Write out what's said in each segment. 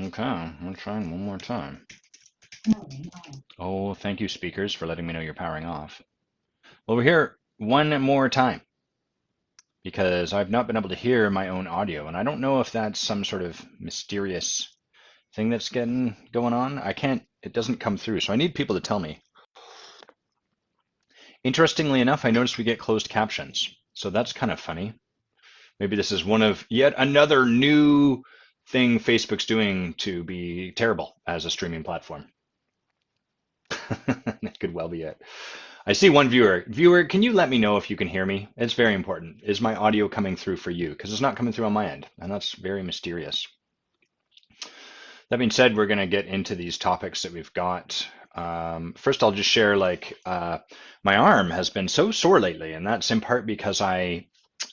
Okay, I'm trying one more time. Oh, thank you, speakers, for letting me know you're powering off. Well, we're here one more time because I've not been able to hear my own audio, and I don't know if that's some sort of mysterious thing that's getting going on. I can't, it doesn't come through, so I need people to tell me. Interestingly enough, I noticed we get closed captions, so that's kind of funny. Maybe this is one of yet another new thing Facebook's doing to be terrible as a streaming platform. That could well be it. I see one viewer. Viewer, can you let me know if you can hear me? It's very important. Is my audio coming through for you? Because it's not coming through on my end, and that's very mysterious. That being said, we're going to get into these topics that we've got. First, I'll just share my arm has been so sore lately, and that's in part because I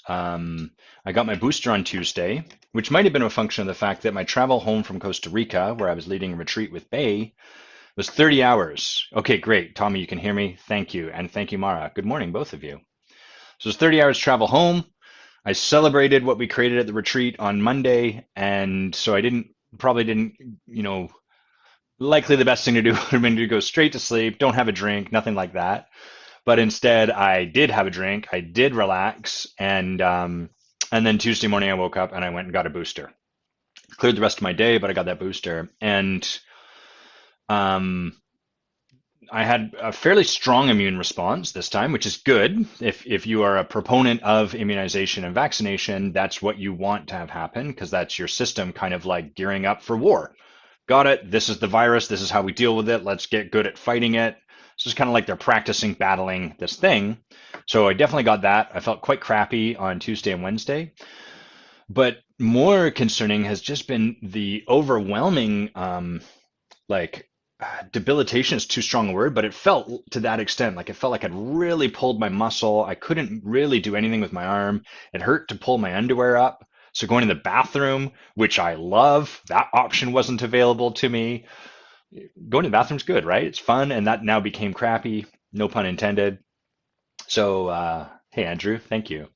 got my booster on Tuesday, which might have been a function of the fact that my travel home from Costa Rica, where I was leading a retreat with Bay, was 30 hours. Okay, great. Tommy, you can hear me. Thank you. And thank you, Mara. Good morning, both of you. So it's 30 hours travel home. I celebrated what we created at the retreat on Monday. And so I probably didn't, likely the best thing to do would have been to go straight to sleep, don't have a drink, nothing like that. But instead, I did have a drink. I did relax. And then Tuesday morning, I woke up and I went and got a booster. Cleared the rest of my day, but I got that booster. And um, I had a fairly strong immune response this time, which is good. If you are a proponent of immunization and vaccination, that's what you want to have happen because that's your system kind of like gearing up for war. Got it. This is the virus. This is how we deal with it. Let's get good at fighting it. So it's kind of like they're practicing battling this thing. So I definitely got that. I felt quite crappy on Tuesday and Wednesday. But more concerning has just been the overwhelming like debilitation is too strong a word, but it felt to that extent. Like it felt like I'd really pulled my muscle. I couldn't really do anything with my arm. It hurt to pull my underwear up. So going to the bathroom, which I love, that option wasn't available to me. Going to the bathroom's good, right? It's fun, and that now became crappy. No pun intended. So, hey Andrew, thank you.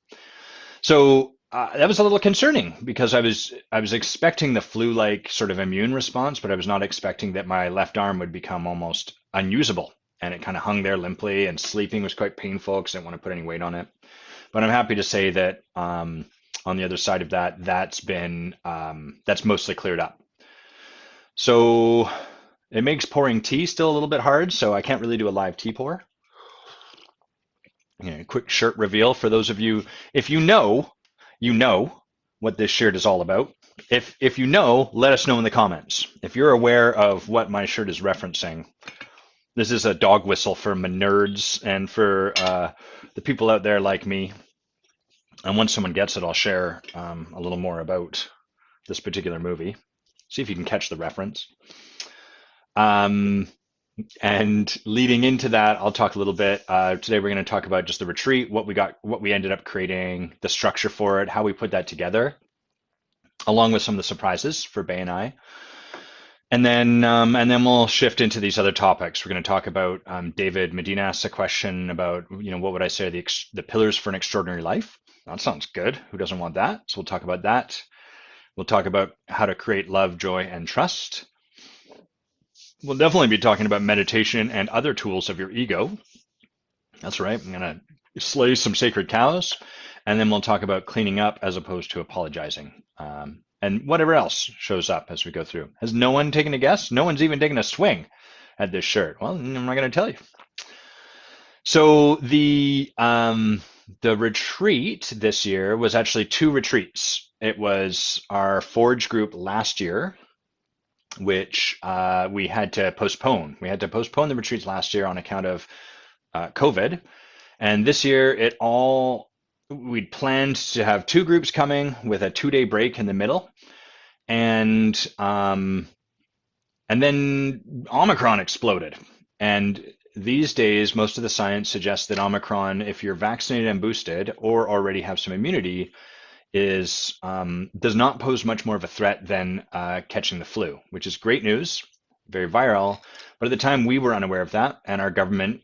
So that was a little concerning because I was expecting the flu-like sort of immune response, but I was not expecting that my left arm would become almost unusable, and it kind of hung there limply, and sleeping was quite painful because I didn't want to put any weight on it. But I'm happy to say that on the other side of that, that's mostly cleared up. So it makes pouring tea still a little bit hard, so I can't really do a live tea pour. Quick shirt reveal for those of you, if you know what this shirt is all about. If you know, let us know in the comments. If you're aware of what my shirt is referencing, this is a dog whistle for my nerds and for the people out there like me. And once someone gets it, I'll share a little more about this particular movie. See if you can catch the reference. And leading into that, I'll talk a little bit. Today we're going to talk about just the retreat, what we got, what we ended up creating, the structure for it, how we put that together, along with some of the surprises for Bay and I. And then we'll shift into these other topics. We're going to talk about David Medina asked a question about, what would I say are the pillars for an extraordinary life? That sounds good. Who doesn't want that? So we'll talk about that. We'll talk about how to create love, joy, and trust. We'll definitely be talking about meditation and other tools of your ego. That's right. I'm going to slay some sacred cows. And then we'll talk about cleaning up as opposed to apologizing. And whatever else shows up as we go through. Has no one taken a guess? No one's even taken a swing at this shirt. Well, I'm not going to tell you. So the retreat this year was actually two retreats. It was our Forge group last year, which we had to postpone. We had to postpone the retreats last year on account of COVID. And this year, we'd planned to have two groups coming with a 2-day break in the middle. And then Omicron exploded. And these days, most of the science suggests that Omicron, if you're vaccinated and boosted or already have some immunity, does not pose much more of a threat than catching the flu, which is great news, very viral. But at the time, we were unaware of that, and our government,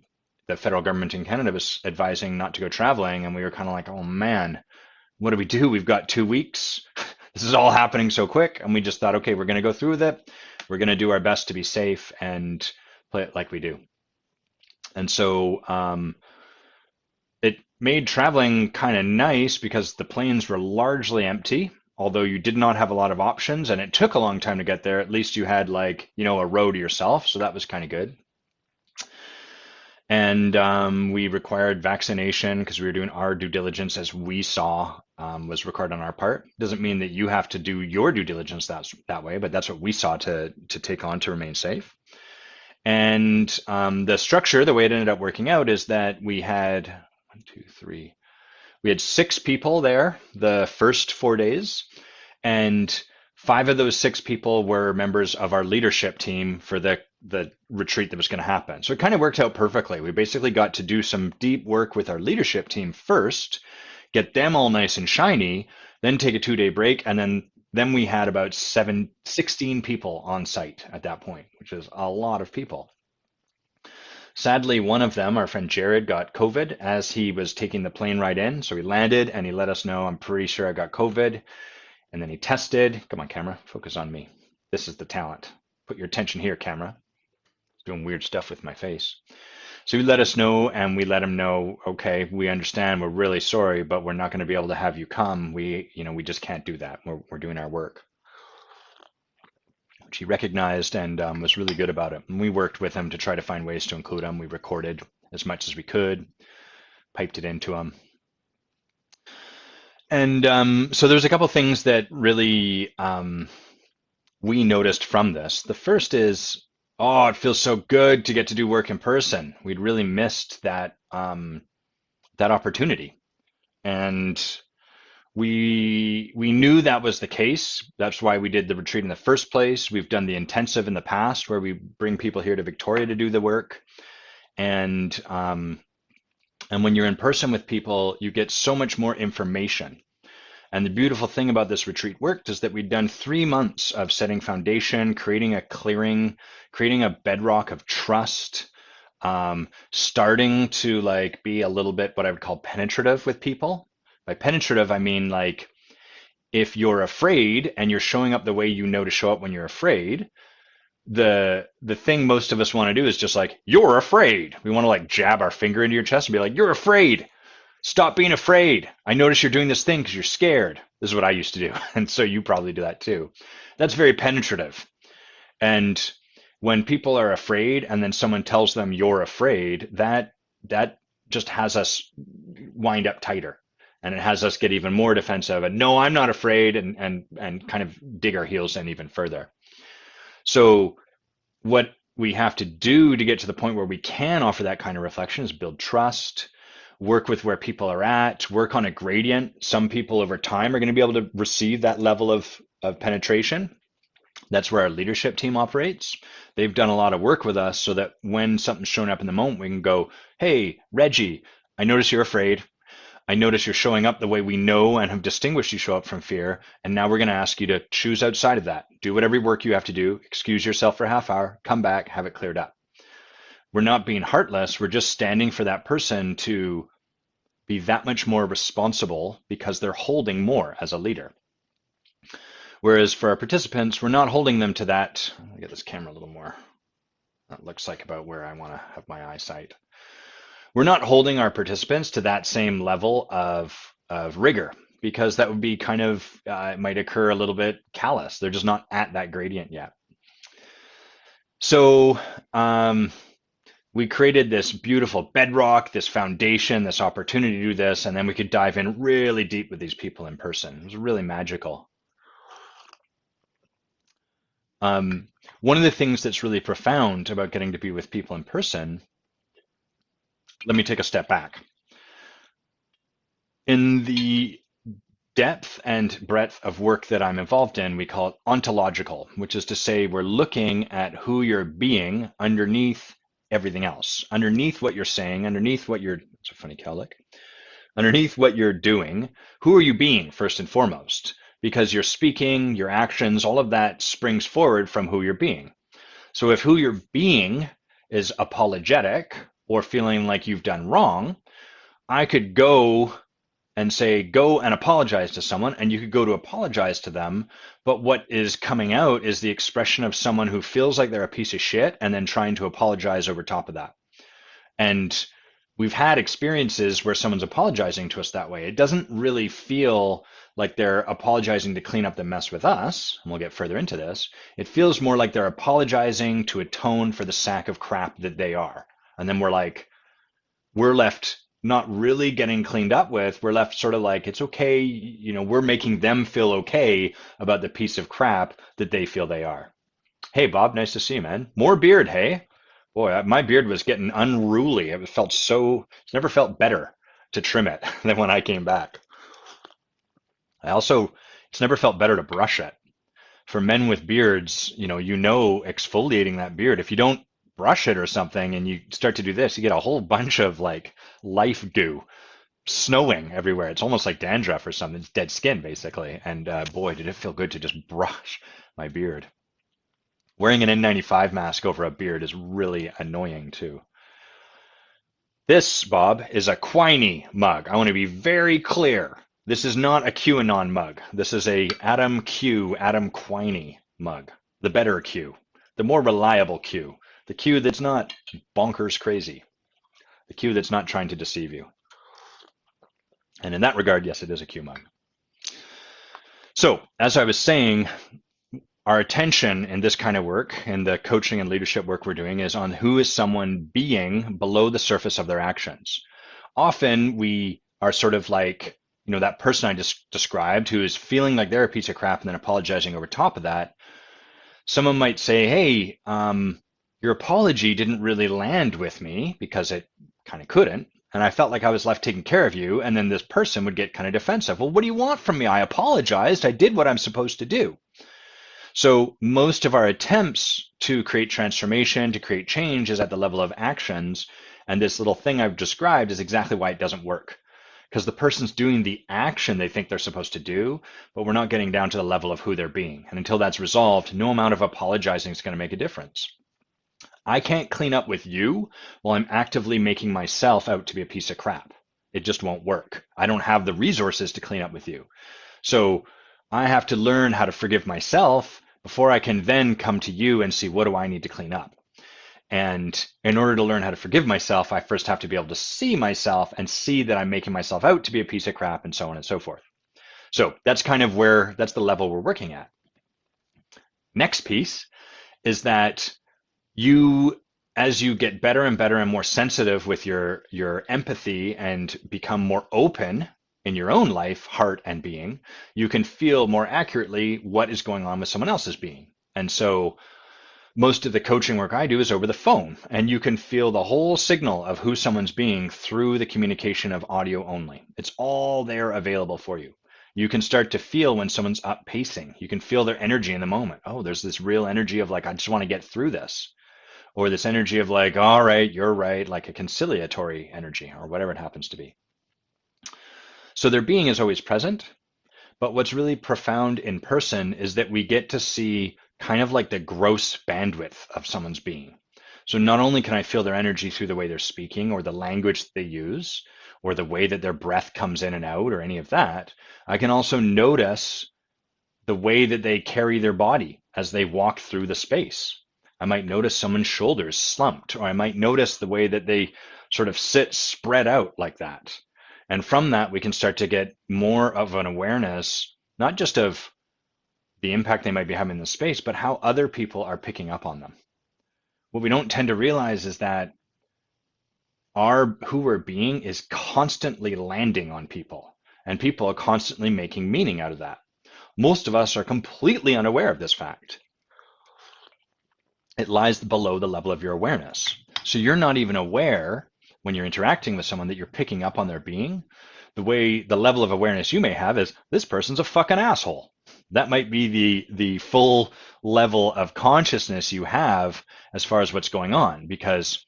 the federal government in Canada, was advising not to go traveling, and we were kind of like, oh man, what do we do? We've got 2 weeks This is all happening so quick, and we just thought, okay, we're going to go through with it. We're going to do our best to be safe and play it like we do. And so it made traveling kind of nice because the planes were largely empty, although you did not have a lot of options, and it took a long time to get there. At least you had like, a row to yourself, so that was kind of good. And we required vaccination because we were doing our due diligence as we saw was required on our part. Doesn't mean that you have to do your due diligence that way, but that's what we saw to take on to remain safe. And the structure, the way it ended up working out is that we had one, two, three, we had 6 people there the first 4 days, and 5 of those 6 people were members of our leadership team for the retreat that was going to happen. So it kind of worked out perfectly. We basically got to do some deep work with our leadership team first, get them all nice and shiny, then take a 2-day break, and then we had about 16 people on site at that point, which is a lot of people. Sadly, one of them, our friend Jared, got COVID as he was taking the plane ride in. So he landed and he let us know, I'm pretty sure I got COVID. And then he tested. Come on, camera, focus on me. This is the talent. Put your attention here, camera. Doing weird stuff with my face. So he let us know, and we let him know, okay, we understand, we're really sorry, but we're not going to be able to have you come. We just can't do that. We're doing our work. Which he recognized and was really good about it. And we worked with him to try to find ways to include him. We recorded as much as we could, piped it into him. And so there's a couple things that really we noticed from this. The first is, oh, it feels so good to get to do work in person. We'd really missed that that opportunity, and we knew that was the case. That's why we did the retreat in the first place. We've done the intensive in the past, where we bring people here to Victoria to do the work, and when you're in person with people, you get so much more information. And the beautiful thing about this retreat worked is that we'd done 3 months of setting foundation, creating a clearing, creating a bedrock of trust, starting to like be a little bit what I would call penetrative with people. By penetrative, I mean like if you're afraid and you're showing up the way you know to show up when you're afraid, the thing most of us want to do is just like, you're afraid. We want to like jab our finger into your chest and be like, you're afraid. Stop being afraid. I notice you're doing this thing because you're scared. This is what I used to do. And so you probably do that too. That's very penetrative. And when people are afraid and then someone tells them you're afraid, that just has us wind up tighter. And it has us get even more defensive and no, I'm not afraid, and kind of dig our heels in even further. So what we have to do to get to the point where we can offer that kind of reflection is build trust, work with where people are at, work on a gradient. Some people over time are going to be able to receive that level of penetration. That's where our leadership team operates. They've done a lot of work with us so that when something's showing up in the moment, we can go, hey, Reggie, I notice you're afraid. I notice you're showing up the way we know and have distinguished you show up from fear. And now we're going to ask you to choose outside of that. Do whatever work you have to do. Excuse yourself for a half hour. Come back. Have it cleared up. We're not being heartless. We're just standing for that person to be that much more responsible because they're holding more as a leader. Whereas for our participants, we're not holding them to that. Let me get this camera a little more. That looks like about where I want to have my eyesight. We're not holding our participants to that same level of rigor, because that would be kind of, it might occur a little bit callous. They're just not at that gradient yet. So we created this beautiful bedrock, this foundation, this opportunity to do this, and then we could dive in really deep with these people in person. It was really magical. One of the things that's really profound about getting to be with people in person, let me take a step back. In the depth and breadth of work that I'm involved in, we call it ontological, which is to say we're looking at who you're being underneath everything else, underneath what you're saying, underneath what you're, it's a funny cowlick, underneath what you're doing. Who are you being first and foremost? Because your speaking, your actions, all of that springs forward from who you're being. So if who you're being is apologetic or feeling like you've done wrong, I could go and say, go and apologize to someone, and you could go to apologize to them, but what is coming out is the expression of someone who feels like they're a piece of shit and then trying to apologize over top of that. And we've had experiences where someone's apologizing to us that way. It doesn't really feel like they're apologizing to clean up the mess with us, and we'll get further into this. It feels more like they're apologizing to atone for the sack of crap that they are. And then we're left not really getting cleaned up with. We're left sort of like, it's okay, we're making them feel okay about the piece of crap that they feel they are. Hey, Bob, nice to see you, man. More beard, hey? Boy, my beard was getting unruly. It's never felt better to trim it than when I came back. It's never felt better to brush it. For men with beards, exfoliating that beard, if you don't brush it or something and you start to do this, you get a whole bunch of like life goo snowing everywhere. It's almost like dandruff or something. It's dead skin, basically. And boy, did it feel good to just brush my beard. Wearing an N95 mask over a beard is really annoying too. This, Bob, is a Quiney mug. I want to be very clear. This is not a QAnon mug. This is a Adam Quiney mug. The better Q. The more reliable Q. The Q that's not bonkers crazy. The Q that's not trying to deceive you. And in that regard, yes, it is a Q mug. So, as I was saying, our attention in this kind of work, in the coaching and leadership work we're doing, is on who is someone being below the surface of their actions. Often we are sort of like, that person I just described who is feeling like they're a piece of crap and then apologizing over top of that. Someone might say, hey, your apology didn't really land with me because it kind of couldn't. And I felt like I was left taking care of you. And then this person would get kind of defensive. Well, what do you want from me? I apologized. I did what I'm supposed to do. So most of our attempts to create transformation, to create change, is at the level of actions. And this little thing I've described is exactly why it doesn't work. Because the person's doing the action they think they're supposed to do, but we're not getting down to the level of who they're being. And until that's resolved, no amount of apologizing is going to make a difference. I can't clean up with you while I'm actively making myself out to be a piece of crap. It just won't work. I don't have the resources to clean up with you. So I have to learn how to forgive myself before I can then come to you and see, what do I need to clean up? And in order to learn how to forgive myself, I first have to be able to see myself and see that I'm making myself out to be a piece of crap, and so on and so forth. So that's that's the level we're working at. Next piece is that as you get better and better and more sensitive with your empathy and become more open in your own life, heart and being, you can feel more accurately what is going on with someone else's being. And so most of the coaching work I do is over the phone, and you can feel the whole signal of who someone's being through the communication of audio only. It's all there available for you. You can start to feel when someone's up pacing. You can feel their energy in the moment. Oh, there's this real energy of like, I just want to get through this. Or this energy of like, all right, you're right, like a conciliatory energy or whatever it happens to be. So their being is always present. But what's really profound in person is that we get to see kind of like the gross bandwidth of someone's being. So not only can I feel their energy through the way they're speaking or the language they use or the way that their breath comes in and out or any of that, I can also notice the way that they carry their body as they walk through the space. I might notice someone's shoulders slumped, or I might notice the way that they sort of sit spread out like that. And from that, we can start to get more of an awareness, not just of the impact they might be having in the space, but how other people are picking up on them. What we don't tend to realize is that who we're being is constantly landing on people, and people are constantly making meaning out of that. Most of us are completely unaware of this fact. It lies below the level of your awareness. So you're not even aware when you're interacting with someone that you're picking up on their being. The level of awareness you may have is, this person's a fucking asshole. That might be the full level of consciousness you have as far as what's going on, because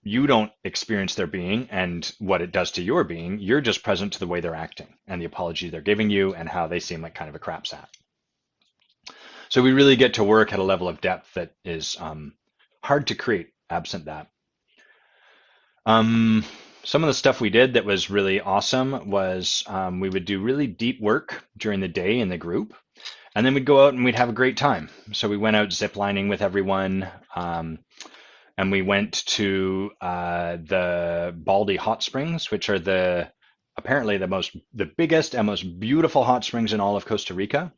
you don't experience their being and what it does to your being. You're just present to the way they're acting and the apology they're giving you and how they seem like kind of a crap sack. So we really get to work at a level of depth that is hard to create absent that. Some of the stuff we did that was really awesome was we would do really deep work during the day in the group, and then we'd go out and we'd have a great time. So we went out zip lining with everyone, and we went to the Baldy Hot Springs, which are apparently the biggest and most beautiful hot springs in all of Costa Rica.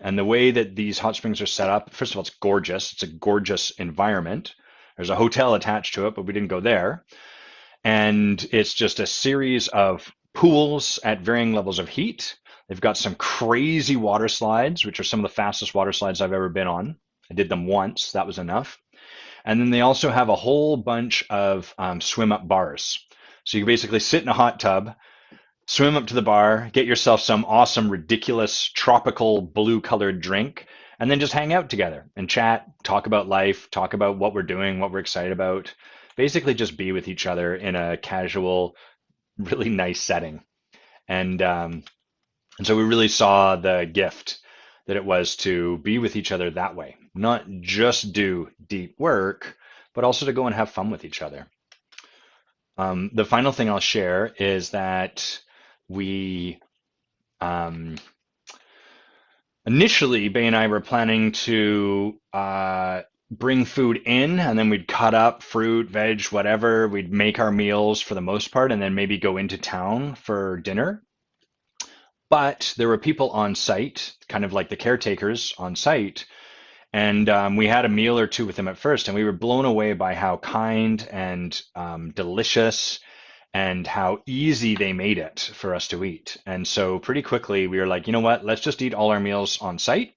And the way that these hot springs are set up, first of all, it's gorgeous. It's a gorgeous environment. There's a hotel attached to it, but we didn't go there. And it's just a series of pools at varying levels of heat. They've got some crazy water slides, which are some of the fastest water slides I've ever been on. I did them once, that was enough. And then they also have a whole bunch of swim up bars. So you can basically sit in a hot tub, swim up to the bar, get yourself some awesome, ridiculous, tropical blue colored drink, and then just hang out together and chat, talk about life, talk about what we're doing, what we're excited about. Basically just be with each other in a casual, really nice setting. And so we really saw the gift that it was to be with each other that way, not just do deep work, but also to go and have fun with each other. The final thing I'll share is that we initially, Bay and I were planning to bring food in, and then we'd cut up fruit, veg, whatever. We'd make our meals for the most part, and then maybe go into town for dinner. But there were people on site, kind of like the caretakers on site, and we had a meal or two with them at first, and we were blown away by how kind and delicious and how easy they made it for us to eat. And so pretty quickly we were like, you know what, let's just eat all our meals on site.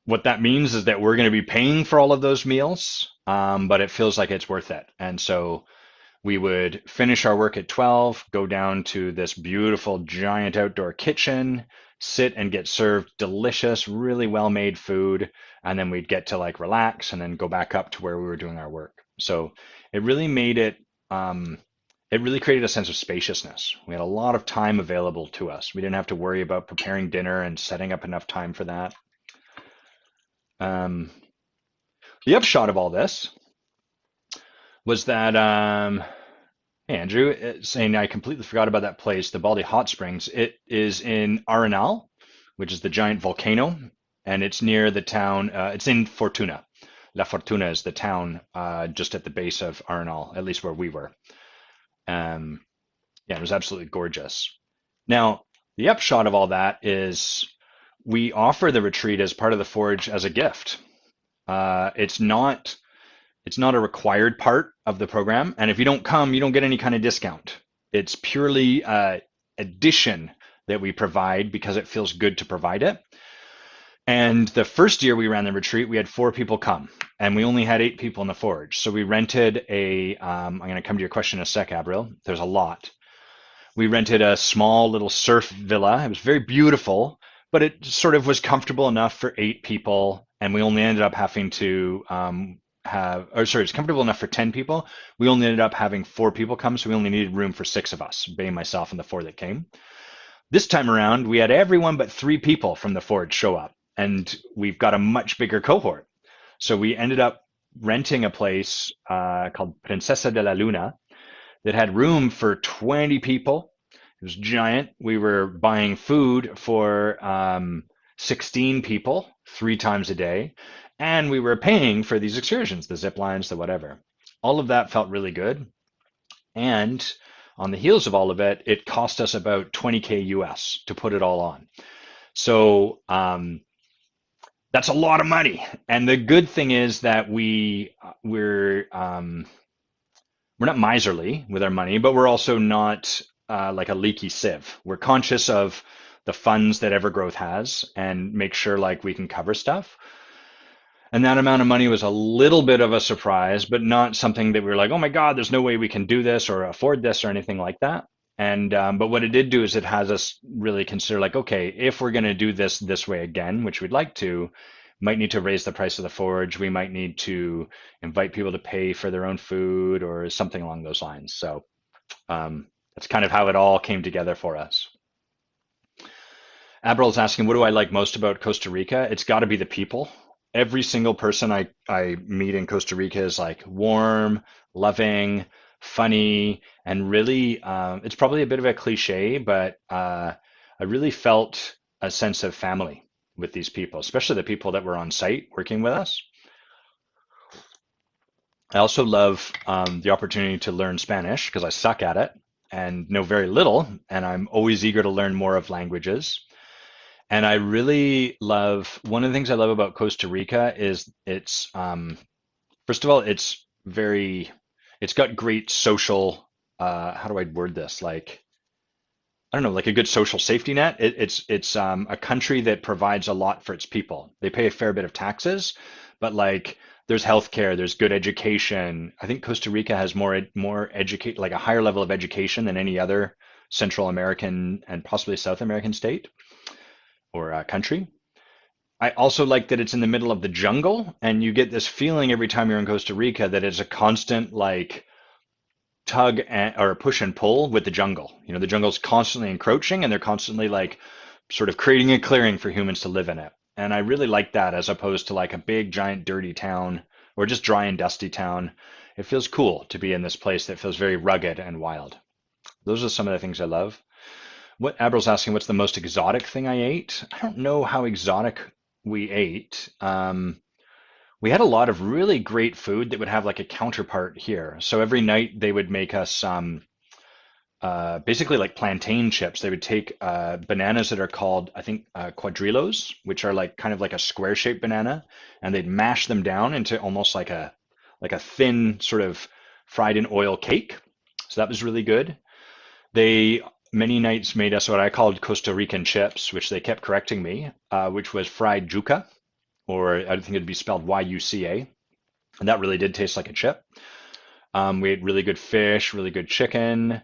What that means is that we're going to be paying for all of those meals, but it feels like it's worth it. And so we would finish our work at 12, go down to this beautiful giant outdoor kitchen, sit and get served delicious, really well-made food, and then we'd get to like relax and then go back up to where we were doing our work. So it really made it, it really created a sense of spaciousness. We had a lot of time available to us. We didn't have to worry about preparing dinner and setting up enough time for that. The upshot of all this was that, hey Andrew, saying I completely forgot about that place, the Baldy Hot Springs. It is in Arenal, which is the giant volcano, and it's near the town, it's in Fortuna. La Fortuna is the town just at the base of Arenal, at least where we were. Yeah, it was absolutely gorgeous. Now, the upshot of all that is we offer the retreat as part of the Forge as a gift. It's not a required part of the program, and if you don't come, you don't get any kind of discount. It's purely addition that we provide because it feels good to provide it. And the first year we ran the retreat, we had 4 people come, and we only had 8 people in the Forge. So we rented I'm going to come to your question in a sec, Abriel. There's a lot. We rented a small little surf villa. It was very beautiful, but it sort of was comfortable enough for 8 people, and we only ended up having to it's comfortable enough for 10 people. We only ended up having 4 people come, so we only needed room for 6 of us, Bay, myself, and the 4 that came. This time around, we had everyone but 3 people from the Forge show up, and we've got a much bigger cohort. So we ended up renting a place called Princesa de la Luna that had room for 20 people. It was giant. We were buying food for 16 people 3 times a day. And we were paying for these excursions, the zip lines, the whatever. All of that felt really good. And on the heels of all of it, it cost us about 20K US to put it all on. So that's a lot of money. And the good thing is that we're not miserly with our money, but we're also not like a leaky sieve. We're conscious of the funds that Evergrowth has and make sure like we can cover stuff. And that amount of money was a little bit of a surprise, but not something that we were like, oh my God, there's no way we can do this or afford this or anything like that. And but what it did do is it has us really consider like, okay, if we're going to do this way again, which we'd like to, might need to raise the price of the Forge. We might need to invite people to pay for their own food or something along those lines. So that's kind of how it all came together for us. Abril asking, what do I like most about Costa Rica? It's got to be the people. Every single person I meet in Costa Rica is like warm, loving, funny, and really, it's probably a bit of a cliche, but I really felt a sense of family with these people, especially the people that were on site working with us. I also love the opportunity to learn Spanish because I suck at it and know very little, and I'm always eager to learn more of languages. And I really love one of the things I love about Costa Rica is it's first of all, it's got great social, how do I word this? Like, I don't know, like a good social safety net. It's a country that provides a lot for its people. They pay a fair bit of taxes, but like there's healthcare, there's good education. I think Costa Rica has more educate like a higher level of education than any other Central American and possibly South American state or country. I also like that it's in the middle of the jungle, and you get this feeling every time you're in Costa Rica that it's a constant like or push and pull with the jungle. You know, the jungle's constantly encroaching, and they're constantly like sort of creating a clearing for humans to live in it. And I really like that as opposed to like a big, giant, dirty town or just dry and dusty town. It feels cool to be in this place that feels very rugged and wild. Those are some of the things I love. What Abril's asking, what's the most exotic thing I ate? I don't know how exotic we ate. We had a lot of really great food that would have like a counterpart here. So every night they would make us basically like plantain chips. They would take bananas that are called, I think, quadrillos, which are like kind of like a square-shaped banana, and they'd mash them down into almost like a thin sort of fried in oil cake. So that was really good. They many nights made us what I called Costa Rican chips, which they kept correcting me, which was fried yuca, or I think it'd be spelled Y-U-C-A, and that really did taste like a chip. We ate really good fish, really good chicken.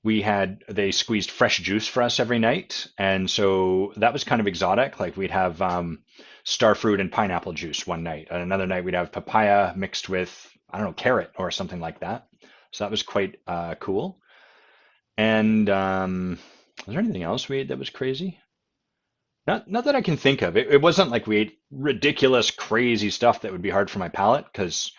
They squeezed fresh juice for us every night, and so that was kind of exotic. Like we'd have starfruit and pineapple juice one night, and another night we'd have papaya mixed with, I don't know, carrot or something like that. So that was quite cool. And was there anything else we ate that was crazy? Not that I can think of. It wasn't like we ate ridiculous, crazy stuff that would be hard for my palate because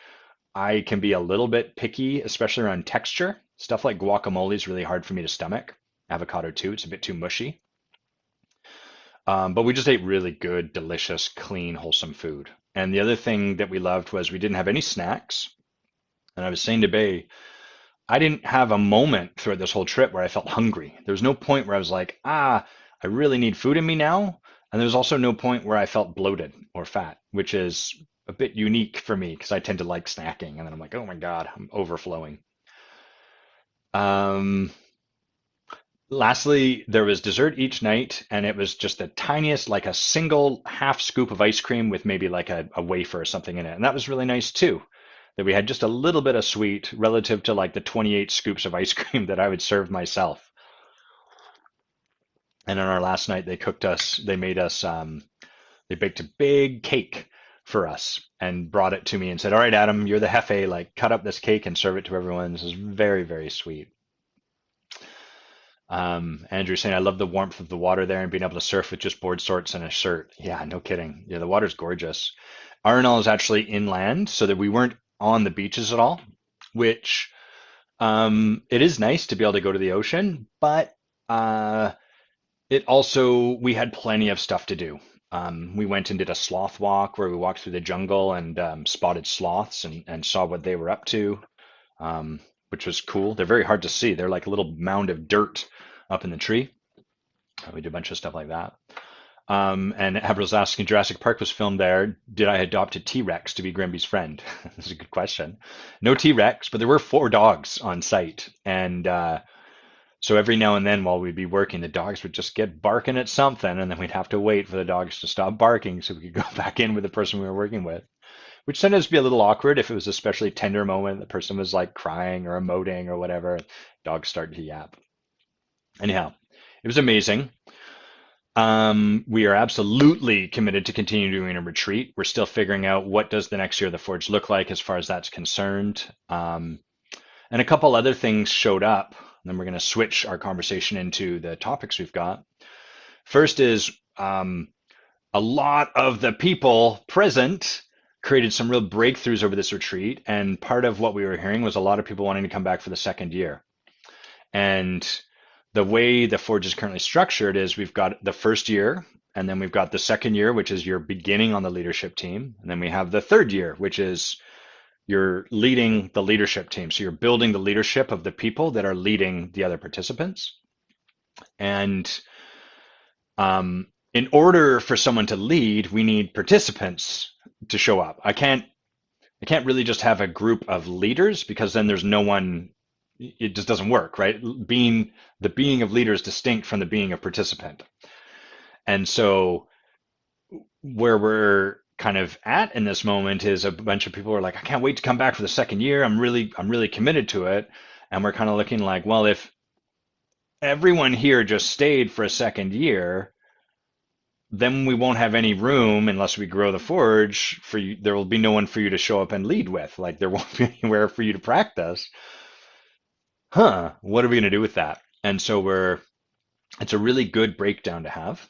I can be a little bit picky, especially around texture. Stuff like guacamole is really hard for me to stomach. Avocado too, it's a bit too mushy. But we just ate really good, delicious, clean, wholesome food. And the other thing that we loved was we didn't have any snacks. And I was saying to Bay, I didn't have a moment throughout this whole trip where I felt hungry. There was no point where I was like, I really need food in me now. And there's also no point where I felt bloated or fat, which is a bit unique for me because I tend to like snacking. And then I'm like, oh my God, I'm overflowing. Um, Lastly, there was dessert each night, and it was just the tiniest, like a single half scoop of ice cream with maybe like a wafer or something in it. And that was really nice too, that we had just a little bit of sweet relative to like the 28 scoops of ice cream that I would serve myself. And on our last night, they made us, they baked a big cake for us and brought it to me and said, all right, Adam, you're the Hefe, like cut up this cake and serve it to everyone. This is very, very sweet. Andrew saying, I love the warmth of the water there and being able to surf with just board shorts and a shirt. Yeah, no kidding. Yeah, the water's gorgeous. Arenal is actually inland, so that we weren't on the beaches at all, which it is nice to be able to go to the ocean, but it also, we had plenty of stuff to do. We went and did a sloth walk where we walked through the jungle and spotted sloths and saw what they were up to, which was cool. They're very hard to see. They're like a little mound of dirt up in the tree. We did a bunch of stuff like that. And Abril's asking, Jurassic Park was filmed there. Did I adopt a T-Rex to be Grimby's friend? That's a good question. No T-Rex, but there were four dogs on site. And so every now and then while we'd be working, the dogs would just get barking at something, and then we'd have to wait for the dogs to stop barking so we could go back in with the person we were working with, which sometimes be a little awkward if it was a especially tender moment, the person was like crying or emoting or whatever, dogs start to yap. Anyhow, it was amazing. We are absolutely committed to continue doing a retreat. We're still figuring out what does the next year of the Forge look like as far as that's concerned. And a couple other things showed up. And then we're going to switch our conversation into the topics we've got. First is a lot of the people present created some real breakthroughs over this retreat. And part of what we were hearing was a lot of people wanting to come back for the second year. And the way the Forge is currently structured is we've got the first year, and then we've got the second year, which is your beginning on the leadership team. And then we have the third year, which is you're leading the leadership team. So you're building the leadership of the people that are leading the other participants. And in order for someone to lead, we need participants to show up. I can't really just have a group of leaders because then there's no one, it just doesn't work, right? The being of leader is distinct from the being of participant. And so where we're kind of at in this moment is a bunch of people are like, I can't wait to come back for the second year. I'm really committed to it. And we're kind of looking like, well, if everyone here just stayed for a second year, then we won't have any room unless we grow the forge for you. There will be no one for you to show up and lead with. Like there won't be anywhere for you to practice. What are we going to do with that? And so it's a really good breakdown to have.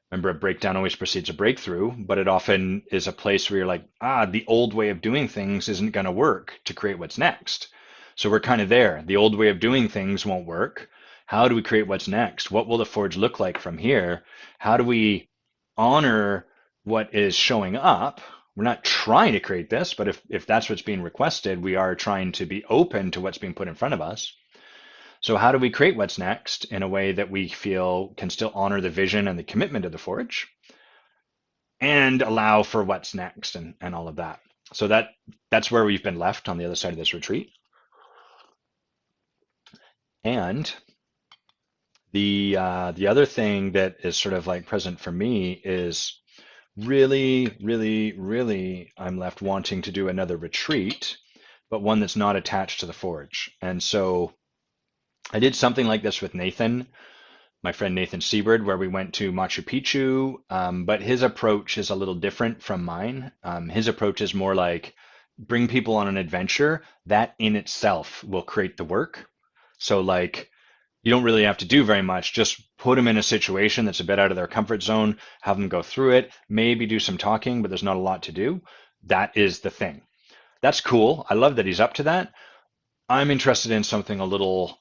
Remember, a breakdown always precedes a breakthrough, but it often is a place where you're like, the old way of doing things isn't going to work to create what's next. So we're kind of there. The old way of doing things won't work. How do we create what's next? What will the forge look like from here? How do we honor what is showing up? We're not trying to create this, but if that's what's being requested, we are trying to be open to what's being put in front of us. So how do we create what's next in a way that we feel can still honor the vision and the commitment of the forge and allow for what's next and all of that? So that's where we've been left on the other side of this retreat. And the other thing that is sort of like present for me is really, really, really, I'm left wanting to do another retreat, but one that's not attached to the forge. And so I did something like this with Nathan, my friend Nathan Seabird, where we went to Machu Picchu, but his approach is a little different from mine. His approach is more like bring people on an adventure that in itself will create the work. So like you don't really have to do very much. Just put them in a situation that's a bit out of their comfort zone, have them go through it, maybe do some talking, but there's not a lot to do. That is the thing. That's cool. I love that he's up to that. I'm interested in something a little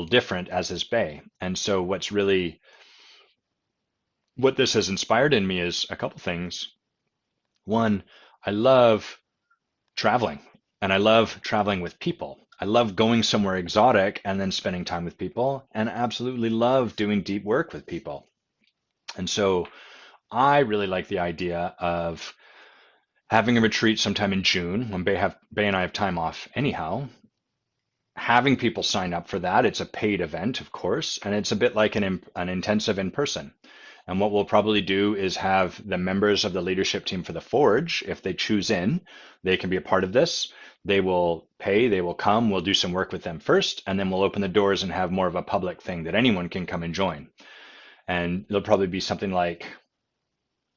different, as is Bay. And so what this has inspired in me is a couple things. One, I love traveling, and I love traveling with people. I love going somewhere exotic and then spending time with people, and absolutely love doing deep work with people. And so I really like the idea of having a retreat sometime in June when Bay and I have time off anyhow, having people sign up for that. It's a paid event, of course, and it's a bit like an intensive in person. And what we'll probably do is have the members of the leadership team for the Forge, if they choose in, they can be a part of this. They will pay, they will come, we'll do some work with them first, and then we'll open the doors and have more of a public thing that anyone can come and join. And there'll probably be something like,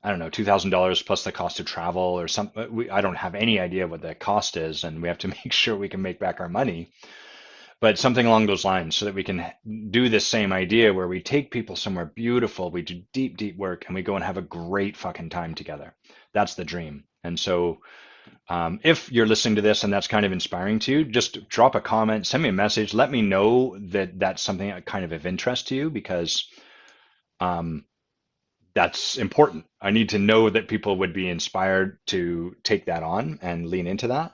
I don't know, $2,000 plus the cost of travel or something. I don't have any idea what the cost is, and we have to make sure we can make back our money. But something along those lines so that we can do this same idea where we take people somewhere beautiful, we do deep, deep work, and we go and have a great fucking time together. That's the dream. And so if you're listening to this and that's kind of inspiring to you, just drop a comment, send me a message, let me know that that's something kind of interest to you, because that's important. I need to know that people would be inspired to take that on and lean into that.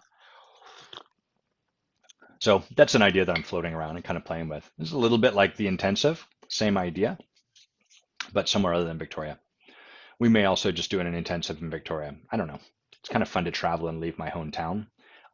So that's an idea that I'm floating around and kind of playing with. This is a little bit like the intensive, same idea, but somewhere other than Victoria. We may also just do an intensive in Victoria. I don't know. It's kind of fun to travel and leave my hometown.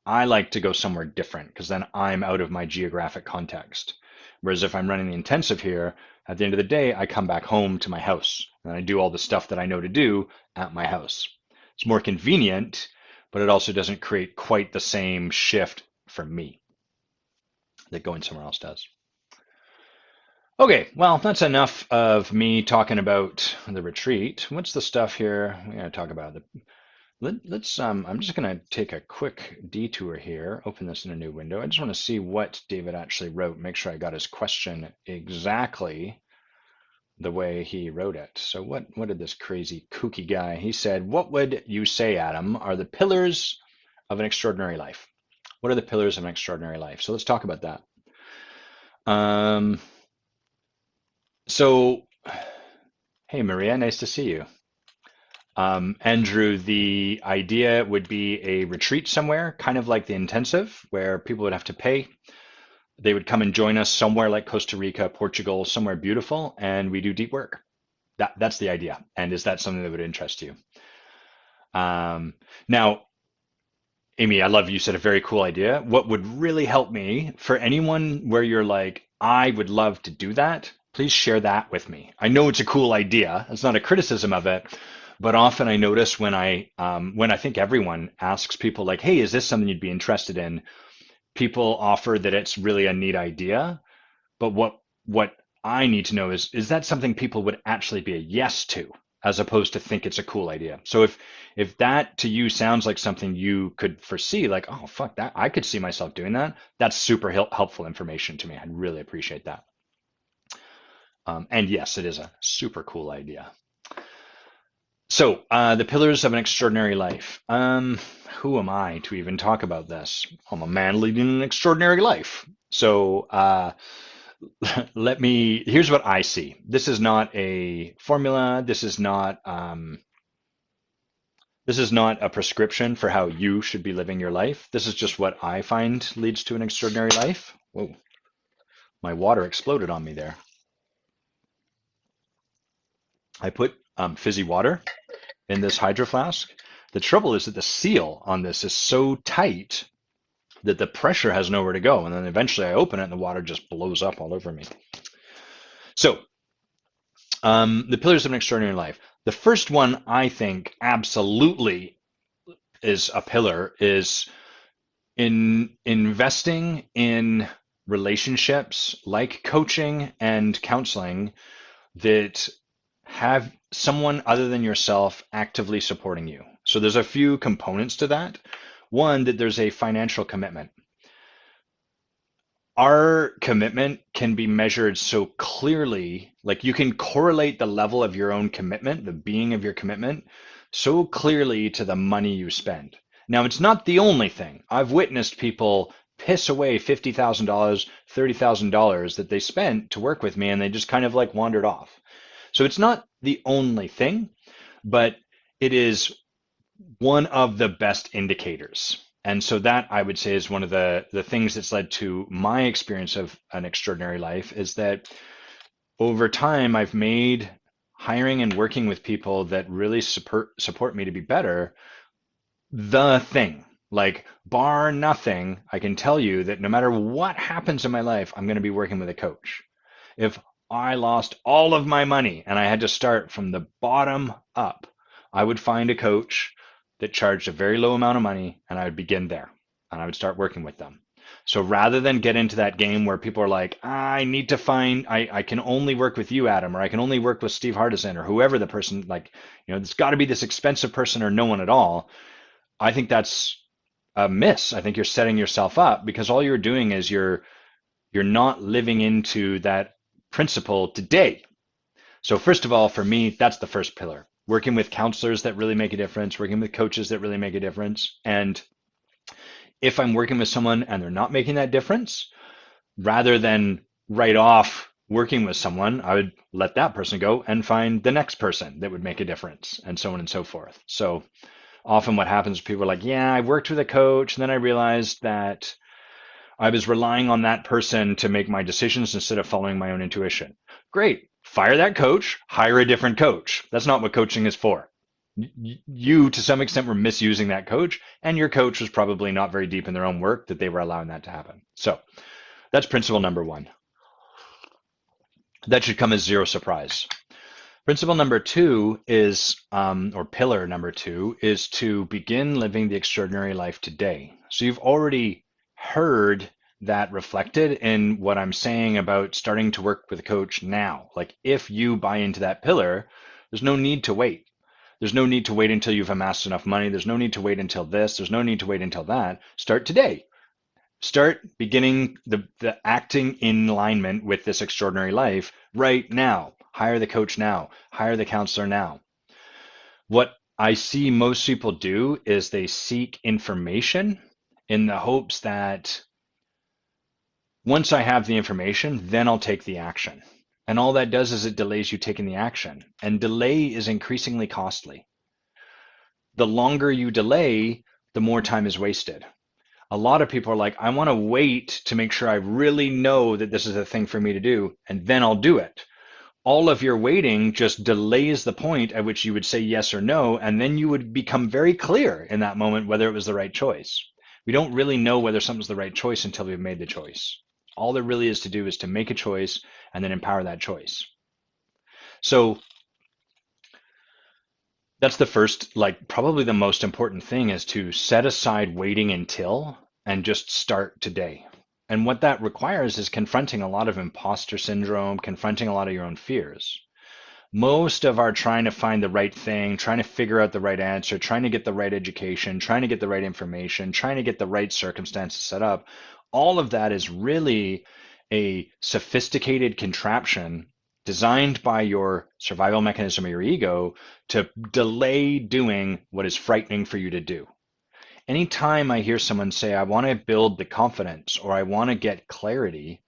I like to go somewhere different because then I'm out of my geographic context. Whereas if I'm running the intensive here, at the end of the day, I come back home to my house and I do all the stuff that I know to do at my house. It's more convenient, but it also doesn't create quite the same shift for me that going somewhere else does. Okay, well, that's enough of me talking about the retreat. What's the stuff here we're going to talk about? Let's I'm just going to take a quick detour here, open this in a new window. I just want to see what David actually wrote, make sure I got his question exactly the way he wrote it. So what did this crazy kooky guy? He said, "What would you say, Adam, are the pillars of an extraordinary life?" What are the pillars of an extraordinary life? So let's talk about that. Um, so, hey Maria, nice to see you. Andrew, the idea would be a retreat somewhere, kind of like the intensive, where people would have to pay. They would come and join us somewhere like Costa Rica, Portugal, somewhere beautiful, and we do deep work. That's the idea. And is that something that would interest you? Now, Amy, I love you said a very cool idea. What would really help me for anyone where you're like, I would love to do that, please share that with me. I know it's a cool idea. It's not a criticism of it, but often I notice when I think everyone asks people like, hey, is this something you'd be interested in? People offer that it's really a neat idea, but what I need to know is that something people would actually be a yes to, as opposed to think it's a cool idea. So if that to you sounds like something you could foresee, like, oh fuck that, I could see myself doing that, that's super helpful information to me. I'd really appreciate that. And yes, it is a super cool idea. So the pillars of an extraordinary life. Who am I to even talk about this? I'm a man leading an extraordinary life. So here's what I see. This is not a formula. This is not a prescription for how you should be living your life. This is just what I find leads to an extraordinary life. Whoa, my water exploded on me there. I put fizzy water in this hydro flask. The trouble is that the seal on this is so tight that the pressure has nowhere to go. And then eventually I open it and the water just blows up all over me. So the pillars of an extraordinary life. The first one I think absolutely is a pillar is in investing in relationships like coaching and counseling that have someone other than yourself actively supporting you. So there's a few components to that. One, that there's a financial commitment. Our commitment can be measured so clearly, like you can correlate the level of your own commitment, the being of your commitment, so clearly to the money you spend. Now, it's not the only thing. I've witnessed people piss away $50,000, $30,000 that they spent to work with me and they just kind of like wandered off. So it's not the only thing, but it is one of the best indicators. And so that I would say is one of the things that's led to my experience of an extraordinary life is that over time I've made hiring and working with people that really support me to be better the thing. Like bar nothing, I can tell you that no matter what happens in my life, I'm going to be working with a coach. If I lost all of my money and I had to start from the bottom up, I would find a coach that charged a very low amount of money and I would begin there and I would start working with them. So rather than get into that game where people are like, I need to find, I can only work with you, Adam, or I can only work with Steve Hardison or whoever the person, like, it's got to be this expensive person or no one at all. I think that's a miss. I think you're setting yourself up because all you're doing is you're not living into that principle today. So first of all, for me, that's the first pillar. Working with counselors that really make a difference, working with coaches that really make a difference. And if I'm working with someone and they're not making that difference, rather than write off working with someone, I would let that person go and find the next person that would make a difference and so on and so forth. So often what happens is people are like, yeah, I worked with a coach and then I realized that I was relying on that person to make my decisions instead of following my own intuition. Great. Fire that coach, hire a different coach. That's not what coaching is for. You, to some extent, were misusing that coach, and your coach was probably not very deep in their own work that they were allowing that to happen. So that's principle number one. That should come as zero surprise. Principle number two is, or pillar number two, is to begin living the extraordinary life today. So you've already heard that reflected in what I'm saying about starting to work with a coach now. Like if you buy into that pillar, there's no need to wait. There's no need to wait until you've amassed enough money. There's no need to wait until this. There's no need to wait until that. Start today. Start beginning the acting in alignment with this extraordinary life right now. hire the coach now, hire the counselor now. What I see most people do is they seek information in the hopes that once I have the information, then I'll take the action. And all that does is it delays you taking the action. And delay is increasingly costly. The longer you delay, the more time is wasted. A lot of people are like, I want to wait to make sure I really know that this is a thing for me to do, and then I'll do it. All of your waiting just delays the point at which you would say yes or no, and then you would become very clear in that moment whether it was the right choice. We don't really know whether something's the right choice until we've made the choice. All there really is to do is to make a choice and then empower that choice. So that's the first, like probably the most important thing is to set aside waiting until and just start today. And what that requires is confronting a lot of imposter syndrome, confronting a lot of your own fears. Most of our trying to find the right thing, trying to figure out the right answer, trying to get the right education, trying to get the right information, trying to get the right circumstances set up, all of that is really a sophisticated contraption designed by your survival mechanism or your ego to delay doing what is frightening for you to do. Anytime I hear someone say, I want to build the confidence or I want to get clarity,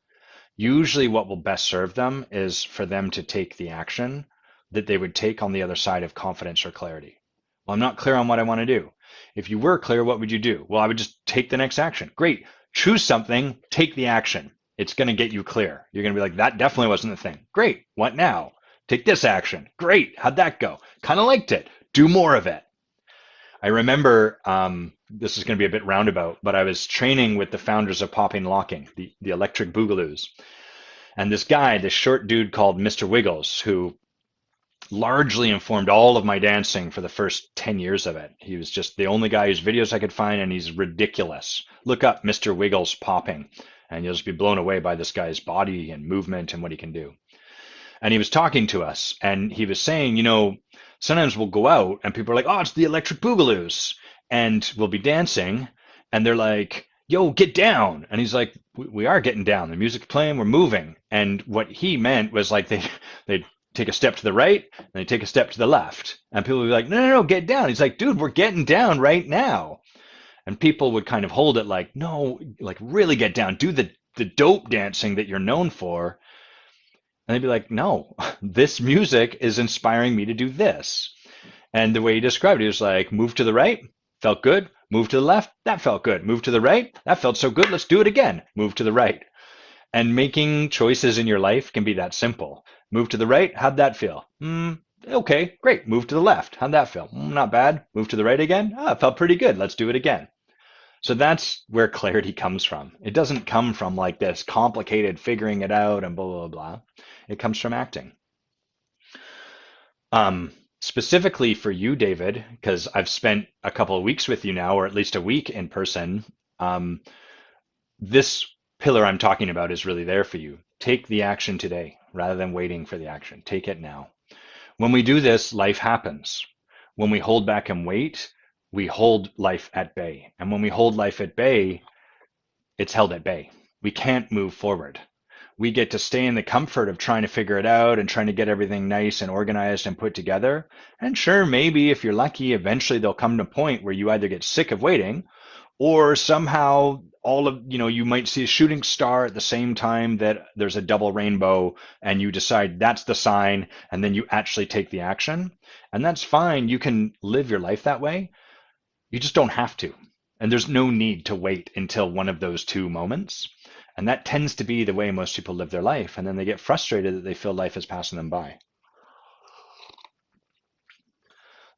usually what will best serve them is for them to take the action that they would take on the other side of confidence or clarity. Well, I'm not clear on what I want to do. If you were clear, what would you do? Well, I would just take the next action. Great. Choose something, take the action. It's going to get you clear. You're going to be like, that definitely wasn't the thing. Great. What now? Take this action. Great. How'd that go? Kind of liked it. Do more of it. I remember, this is going to be a bit roundabout, but I was training with the founders of Popping Locking, the electric boogaloos. And this guy, this short dude called Mr. Wiggles, who largely informed all of my dancing for the first 10 years of it. He was just the only guy whose videos I could find, and he's ridiculous. Look up Mr. Wiggles popping, and you'll just be blown away by this guy's body and movement and what he can do. And he was talking to us, and he was saying, sometimes we'll go out, and people are like, oh, it's the electric boogaloos, and we'll be dancing, and they're like, yo, get down. And he's like, we are getting down. The music's playing, we're moving. And what he meant was like they'd take a step to the right, and they take a step to the left. And people would be like, no, get down. He's like, dude, we're getting down right now. And people would kind of hold it like, no, like really get down. Do the dope dancing that you're known for. And they'd be like, no, this music is inspiring me to do this. And the way he described it, he was like, move to the right, felt good. Move to the left, that felt good. Move to the right, that felt so good. Let's do it again. Move to the right. And making choices in your life can be that simple. Move to the right, how'd that feel? Okay, great. Move to the left, how'd that feel? Not bad. Move to the right again? It felt pretty good. Let's do it again. So that's where clarity comes from. It doesn't come from like this complicated figuring it out and blah, blah, blah. It comes from acting. Specifically for you, David, because I've spent a couple of weeks with you now, or at least a week in person, this pillar I'm talking about is really there for you. Take the action today rather than waiting for the action. Take it now. When we do this, life happens. When we hold back and wait, we hold life at bay. And when we hold life at bay, it's held at bay. We can't move forward. We get to stay in the comfort of trying to figure it out and trying to get everything nice and organized and put together. And sure, maybe if you're lucky, eventually there'll come to a point where you either get sick of waiting or somehow you might see a shooting star at the same time that there's a double rainbow and you decide that's the sign and then you actually take the action. And that's fine. You can live your life that way. You just don't have to. And there's no need to wait until one of those two moments. And that tends to be the way most people live their life. And then they get frustrated that they feel life is passing them by.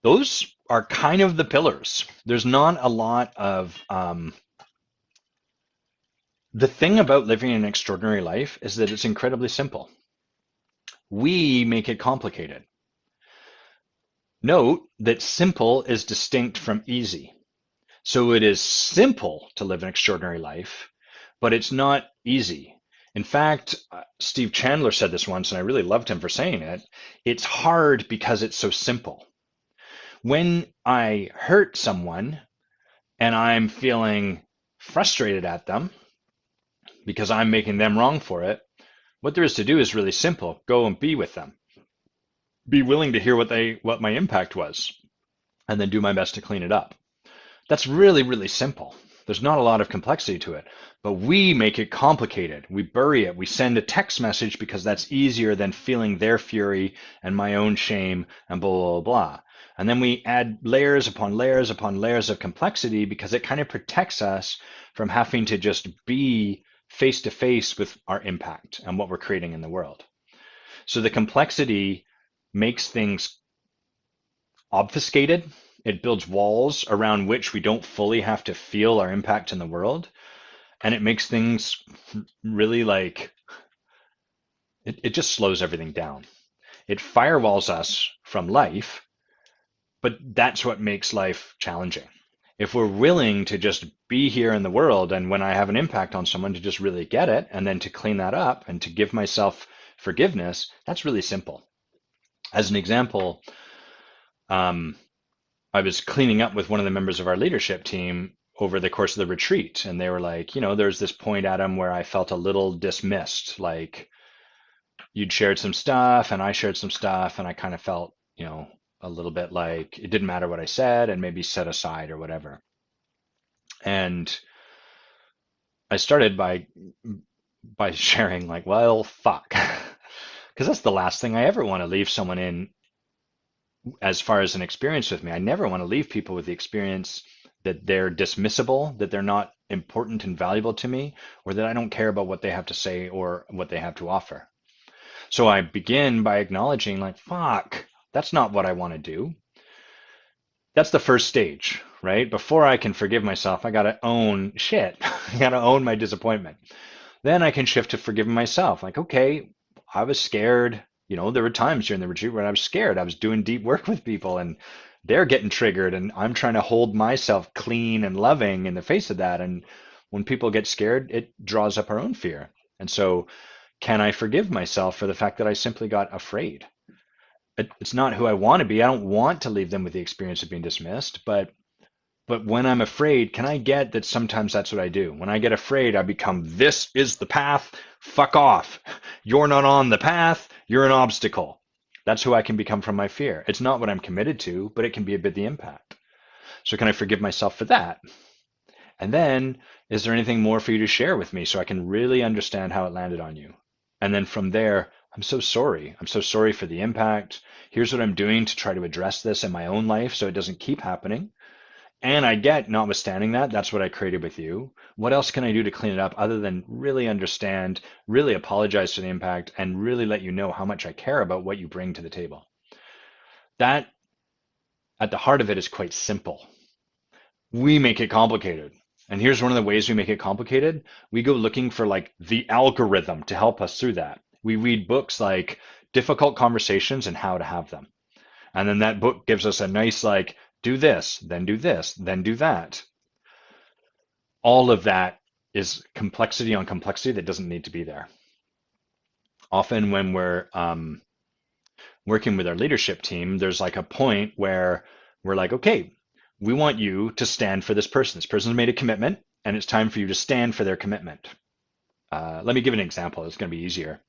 Those are kind of the pillars. There's not a lot of... The thing about living an extraordinary life is that it's incredibly simple. We make it complicated. Note that simple is distinct from easy. So it is simple to live an extraordinary life, but it's not easy. In fact, Steve Chandler said this once, and I really loved him for saying it. It's hard because it's so simple. When I hurt someone and I'm feeling frustrated at them because I'm making them wrong for it, what there is to do is really simple. Go and be with them. be willing to hear what my impact was, and then do my best to clean it up. That's really, really simple. There's not a lot of complexity to it, but we make it complicated. We bury it. We send a text message because that's easier than feeling their fury and my own shame and blah, blah, blah. And then we add layers upon layers upon layers of complexity because it kind of protects us from having to just be face to face with our impact and what we're creating in the world. So the complexity makes things obfuscated. It builds walls around which we don't fully have to feel our impact in the world. And it makes things really it just slows everything down. It firewalls us from life, but that's what makes life challenging. If we're willing to just be here in the world and when I have an impact on someone to just really get it and then to clean that up and to give myself forgiveness, that's really simple. As an example, I was cleaning up with one of the members of our leadership team over the course of the retreat, and they were like, there's this point, Adam, where I felt a little dismissed, like you'd shared some stuff and I shared some stuff, and I kind of felt, a little bit like it didn't matter what I said and maybe set aside or whatever. And I started by sharing like, well, fuck, because that's the last thing I ever want to leave someone in as far as an experience with me. I never want to leave people with the experience that they're dismissible, that they're not important and valuable to me, or that I don't care about what they have to say or what they have to offer. So I begin by acknowledging like, fuck, that's not what I want to do. That's the first stage, right? Before I can forgive myself, I got to own shit. I got to own my disappointment. Then I can shift to forgiving myself. Like, okay, I was scared. There were times during the retreat when I was scared. I was doing deep work with people and they're getting triggered and I'm trying to hold myself clean and loving in the face of that. And when people get scared, it draws up our own fear. And so can I forgive myself for the fact that I simply got afraid? It's not who I want to be. I don't want to leave them with the experience of being dismissed, but when I'm afraid, can I get that sometimes that's what I do? When I get afraid, I become, this is the path, fuck off. You're not on the path, you're an obstacle. That's who I can become from my fear. It's not what I'm committed to, but it can be a bit the impact. So can I forgive myself for that? And then, is there anything more for you to share with me so I can really understand how it landed on you? And then from there, I'm so sorry. I'm so sorry for the impact. Here's what I'm doing to try to address this in my own life so it doesn't keep happening. And I get, notwithstanding that, that's what I created with you. What else can I do to clean it up other than really understand, really apologize for the impact, and really let you know how much I care about what you bring to the table? That, at the heart of it, is quite simple. We make it complicated. And here's one of the ways we make it complicated. We go looking for like the algorithm to help us through that. We read books like Difficult Conversations and How to Have Them. And then that book gives us a nice like, do this, then do this, then do that. All of that is complexity on complexity that doesn't need to be there. Often when we're working with our leadership team, there's like a point where we're like, okay, we want you to stand for this person. This person's made a commitment, and it's time for you to stand for their commitment. Let me give an example. It's going to be easier.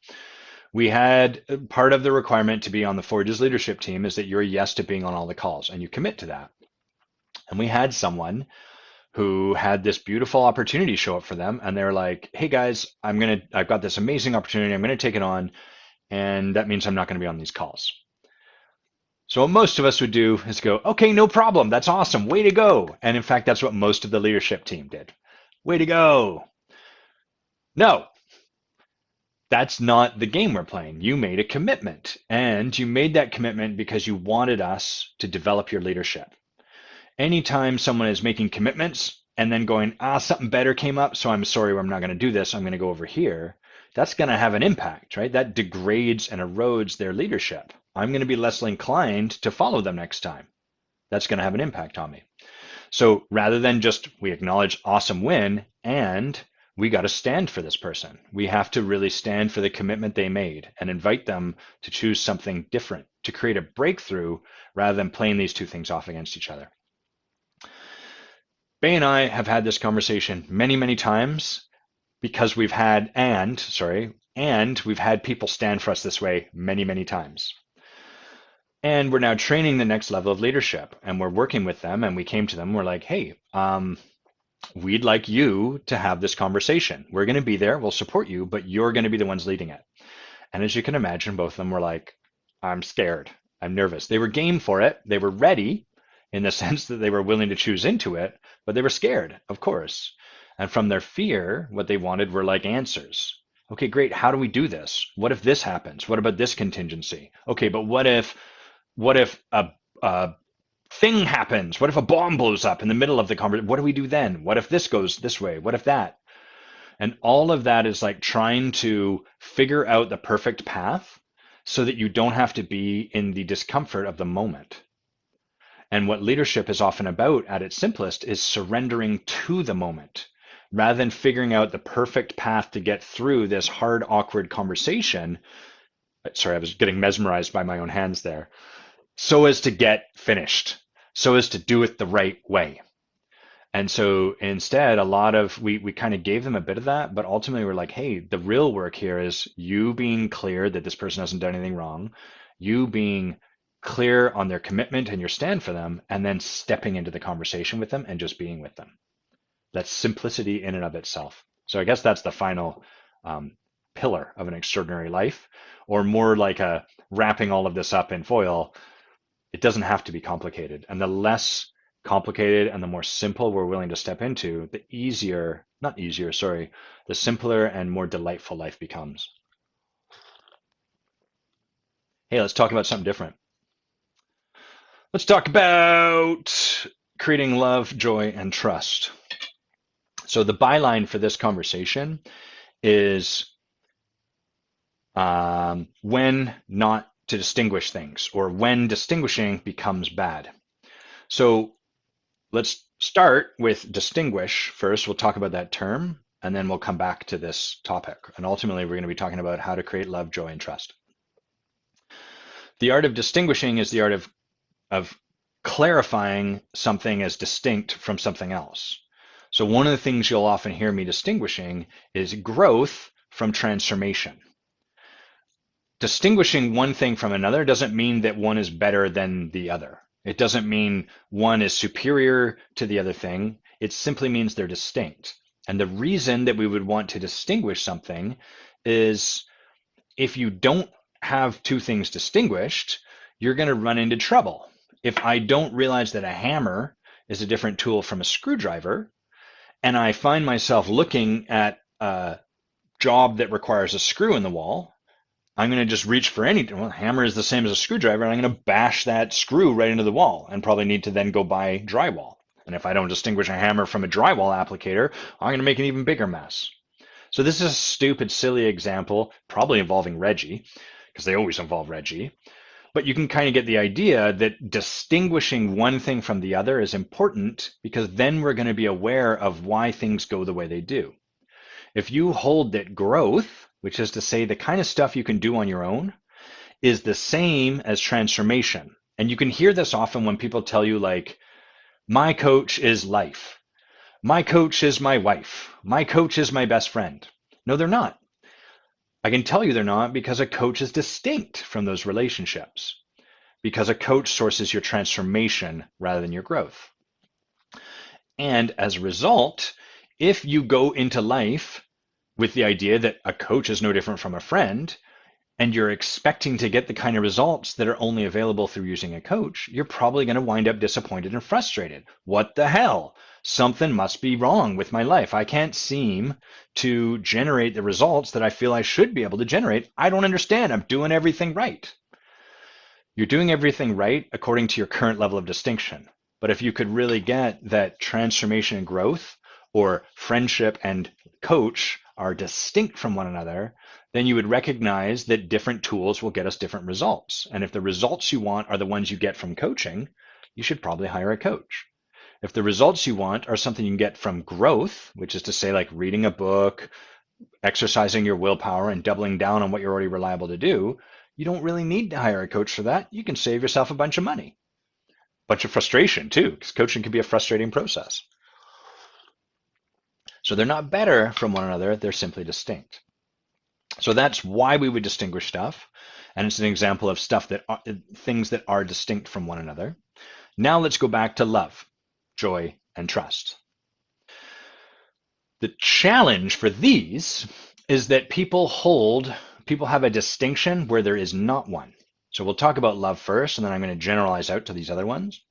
We had part of the requirement to be on the Forges leadership team is that you're a yes to being on all the calls and you commit to that. And we had someone who had this beautiful opportunity show up for them, and they're like, hey guys, I've got this amazing opportunity, I'm gonna take it on, and that means I'm not gonna be on these calls. So what most of us would do is go, okay, no problem, that's awesome, way to go. And in fact, that's what most of the leadership team did. Way to go. No, that's not the game we're playing. You made a commitment, and you made that commitment because you wanted us to develop your leadership. Anytime someone is making commitments and then going, something better came up, so I'm sorry, I'm not going to do this, I'm going to go over here, that's going to have an impact, right? That degrades and erodes their leadership. I'm going to be less inclined to follow them next time. That's going to have an impact on me. So rather than just we acknowledge awesome win and we got to stand for this person. We have to really stand for the commitment they made and invite them to choose something different, to create a breakthrough rather than playing these two things off against each other. Bay and I have had this conversation many, many times because we've had, and we've had people stand for us this way many, many times. And we're now training the next level of leadership, and we're working with them. And we came to them, we're like, hey, we'd like you to have this conversation. We're going to be there, we'll support you, but you're going to be the ones leading it. And as you can imagine, both of them were like, I'm scared, I'm nervous. They were game for it, they were ready in the sense that they were willing to choose into it, but they were scared, of course. And from their fear, what they wanted were like answers. Okay, great. How do we do this? What if this happens? What about this contingency? Okay, but what if a thing happens? What if a bomb blows up in the middle of the conversation? What do we do then? What if this goes this way? What if that? And all of that is like trying to figure out the perfect path so that you don't have to be in the discomfort of the moment. And what leadership is often about at its simplest is surrendering to the moment rather than figuring out the perfect path to get through this hard, awkward conversation. Sorry, I was getting mesmerized by my own hands there. So as to get finished, so as to do it the right way. And so instead, a lot of we kind of gave them a bit of that, but ultimately we're like, hey, the real work here is you being clear that this person hasn't done anything wrong, you being clear on their commitment and your stand for them, and then stepping into the conversation with them and just being with them. That's simplicity in and of itself. So I guess that's the final pillar of an extraordinary life, or more like a wrapping all of this up in foil. It doesn't have to be complicated. And the less complicated and the more simple we're willing to step into, the easier, not easier, sorry, the simpler and more delightful life becomes. Hey, let's talk about something different. Let's talk about creating love, joy, and trust. So the byline for this conversation is when not to distinguish things, or when distinguishing becomes bad. So let's start with distinguish first. We'll talk about that term, and then we'll come back to this topic. And ultimately, we're going to be talking about how to create love, joy, and trust. The art of distinguishing is the art of clarifying something as distinct from something else. So one of the things you'll often hear me distinguishing is growth from transformation. Distinguishing one thing from another doesn't mean that one is better than the other. It doesn't mean one is superior to the other thing. It simply means they're distinct. And the reason that we would want to distinguish something is if you don't have two things distinguished, you're going to run into trouble. If I don't realize that a hammer is a different tool from a screwdriver, and I find myself looking at a job that requires a screw in the wall, I'm going to just reach for any, well, hammer is the same as a screwdriver, and I'm going to bash that screw right into the wall and probably need to then go buy drywall. And if I don't distinguish a hammer from a drywall applicator, I'm going to make an even bigger mess. So this is a stupid, silly example, probably involving Reggie, because they always involve Reggie. But you can kind of get the idea that distinguishing one thing from the other is important because then we're going to be aware of why things go the way they do. If you hold that growth, which is to say the kind of stuff you can do on your own, is the same as transformation. And you can hear this often when people tell you like, my coach is life. My coach is my wife. My coach is my best friend. No, they're not. I can tell you they're not because a coach is distinct from those relationships. Because a coach sources your transformation rather than your growth. And as a result, if you go into life with the idea that a coach is no different from a friend, and you're expecting to get the kind of results that are only available through using a coach, you're probably going to wind up disappointed and frustrated. What the hell? Something must be wrong with my life. I can't seem to generate the results that I feel I should be able to generate. I don't understand. I'm doing everything right. You're doing everything right according to your current level of distinction. But if you could really get that transformation and growth, or friendship and coach are distinct from one another, then you would recognize that different tools will get us different results. And if the results you want are the ones you get from coaching, you should probably hire a coach. If the results you want are something you can get from growth, which is to say like reading a book, exercising your willpower, and doubling down on what you're already reliable to do, you don't really need to hire a coach for that. You can save yourself a bunch of money. Bunch of frustration too, because coaching can be a frustrating process. So they're not better from one another, they're simply distinct. So that's why we would distinguish stuff. And it's an example of stuff that are, things that are distinct from one another. Now let's go back to love, joy, and trust. The challenge for these is that people have a distinction where there is not one. So we'll talk about love first, and then I'm going to generalize out to these other ones.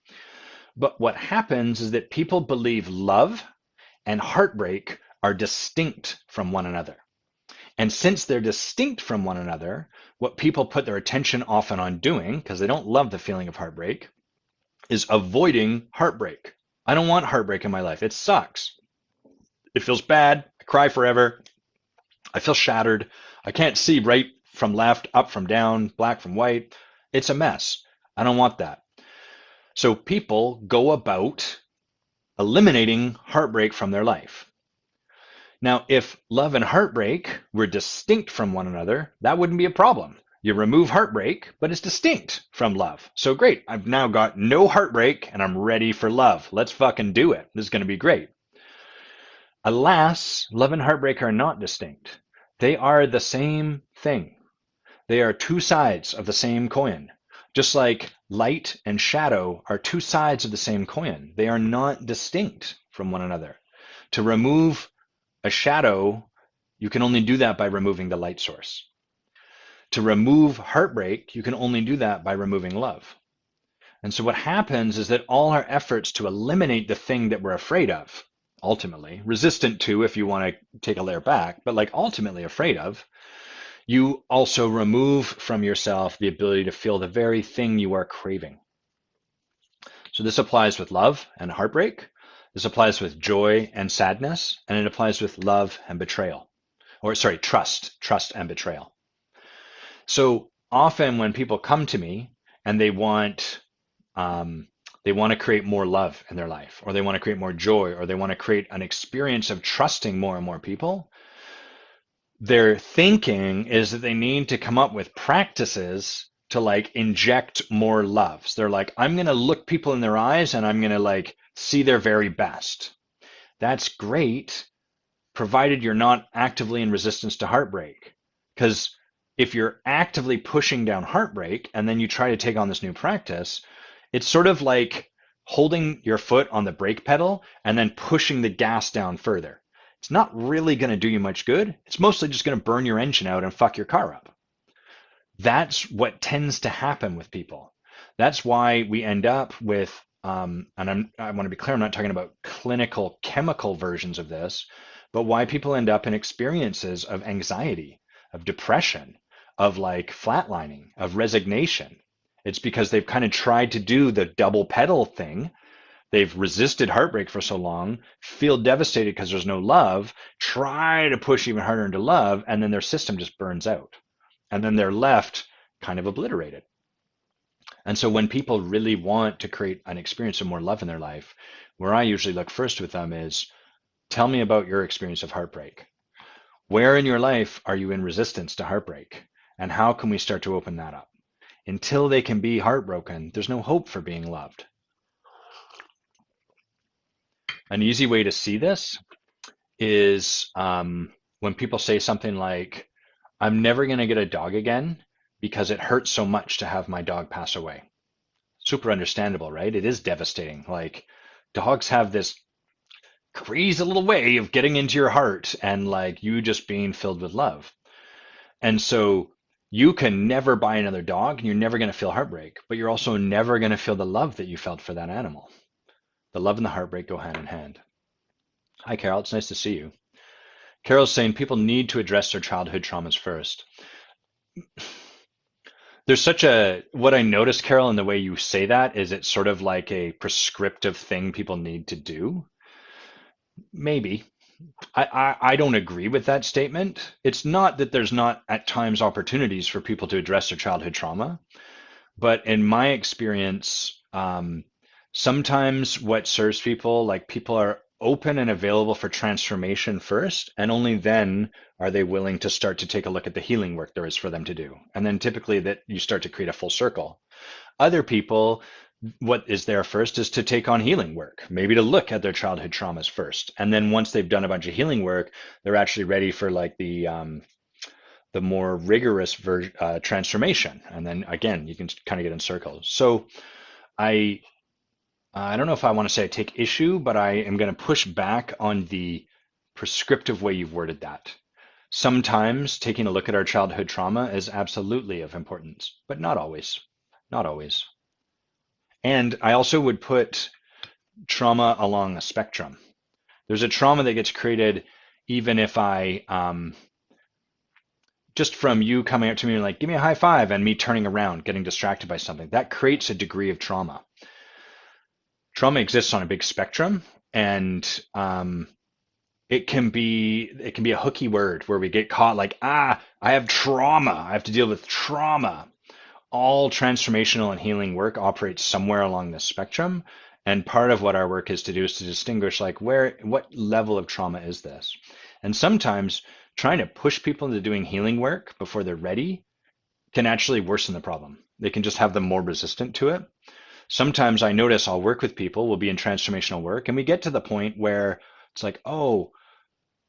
But what happens is that people believe love and heartbreak are distinct from one another. And since they're distinct from one another, what people put their attention often on doing, because they don't love the feeling of heartbreak, is avoiding heartbreak. I don't want heartbreak in my life. It sucks. It feels bad. I cry forever. I feel shattered. I can't see right from left, up from down, black from white. It's a mess. I don't want that. So people go about eliminating heartbreak from their life. Now, if love and heartbreak were distinct from one another, that wouldn't be a problem. You remove heartbreak, but it's distinct from love. So great, I've now got no heartbreak and I'm ready for love. Let's fucking do it. This is going to be great. Alas, love and heartbreak are not distinct. They are the same thing. They are two sides of the same coin. Just like light and shadow are two sides of the same coin. They are not distinct from one another. To remove a shadow, you can only do that by removing the light source. To remove heartbreak, you can only do that by removing love. And so what happens is that all our efforts to eliminate the thing that we're afraid of, ultimately, resistant to if you want to take a layer back, but like ultimately afraid of, you also remove from yourself the ability to feel the very thing you are craving. So this applies with love and heartbreak. This applies with joy and sadness, and it applies with love and betrayal. Or sorry, trust and betrayal. So often when people come to me and they want to create more love in their life, or they want to create more joy, or they want to create an experience of trusting more and more people, their thinking is that they need to come up with practices to like inject more love. So they're like, I'm going to look people in their eyes and I'm going to like see their very best. That's great, provided you're not actively in resistance to heartbreak. Because if you're actively pushing down heartbreak and then you try to take on this new practice, it's sort of like holding your foot on the brake pedal and then pushing the gas down further. It's not really going to do you much good. It's mostly just going to burn your engine out and fuck your car up. That's what tends to happen with people. That's why we end up with, I want to be clear, I'm not talking about clinical chemical versions of this, but why people end up in experiences of anxiety, of depression, of like flatlining, of resignation. It's because they've kind of tried to do the double pedal thing. They've resisted heartbreak for so long, feel devastated because there's no love, try to push even harder into love, and then their system just burns out. And then they're left kind of obliterated. And so when people really want to create an experience of more love in their life, where I usually look first with them is, tell me about your experience of heartbreak. Where in your life are you in resistance to heartbreak? And how can we start to open that up? Until they can be heartbroken, there's no hope for being loved. An easy way to see this is when people say something like, I'm never going to get a dog again because it hurts so much to have my dog pass away. Super understandable, right? It is devastating. Like dogs have this crazy little way of getting into your heart and like you just being filled with love. And so you can never buy another dog and you're never going to feel heartbreak, but you're also never going to feel the love that you felt for that animal. The love and the heartbreak go hand in hand. Hi, Carol. It's nice to see you. Carol's saying people need to address their childhood traumas first. There's what I noticed, Carol, in the way you say that is it's sort of like a prescriptive thing people need to do. Maybe. I don't agree with that statement. It's not that there's not at times opportunities for people to address their childhood trauma, but in my experience, sometimes what serves people, like people are open and available for transformation first, and only then are they willing to start to take a look at the healing work there is for them to do. And then typically that you start to create a full circle. Other people, what is there first is to take on healing work, maybe to look at their childhood traumas first. And then once they've done a bunch of healing work, they're actually ready for like the more rigorous transformation. And then again, you can kind of get in circles. So I I don't know if I want to say I take issue, but I am going to push back on the prescriptive way you've worded that. Sometimes taking a look at our childhood trauma is absolutely of importance, but not always. Not always. And I also would put trauma along a spectrum. There's a trauma that gets created even if just from you coming up to me and like, give me a high five, and me turning around, getting distracted by something, that creates a degree of trauma. Trauma exists on a big spectrum, and it can be a hooky word where we get caught like, I have trauma. I have to deal with trauma. All transformational and healing work operates somewhere along the spectrum. And part of what our work is to do is to distinguish like what level of trauma is this? And sometimes trying to push people into doing healing work before they're ready can actually worsen the problem. They can just have them more resistant to it. Sometimes I notice I'll work with people, we'll be in transformational work, and we get to the point where it's like, oh,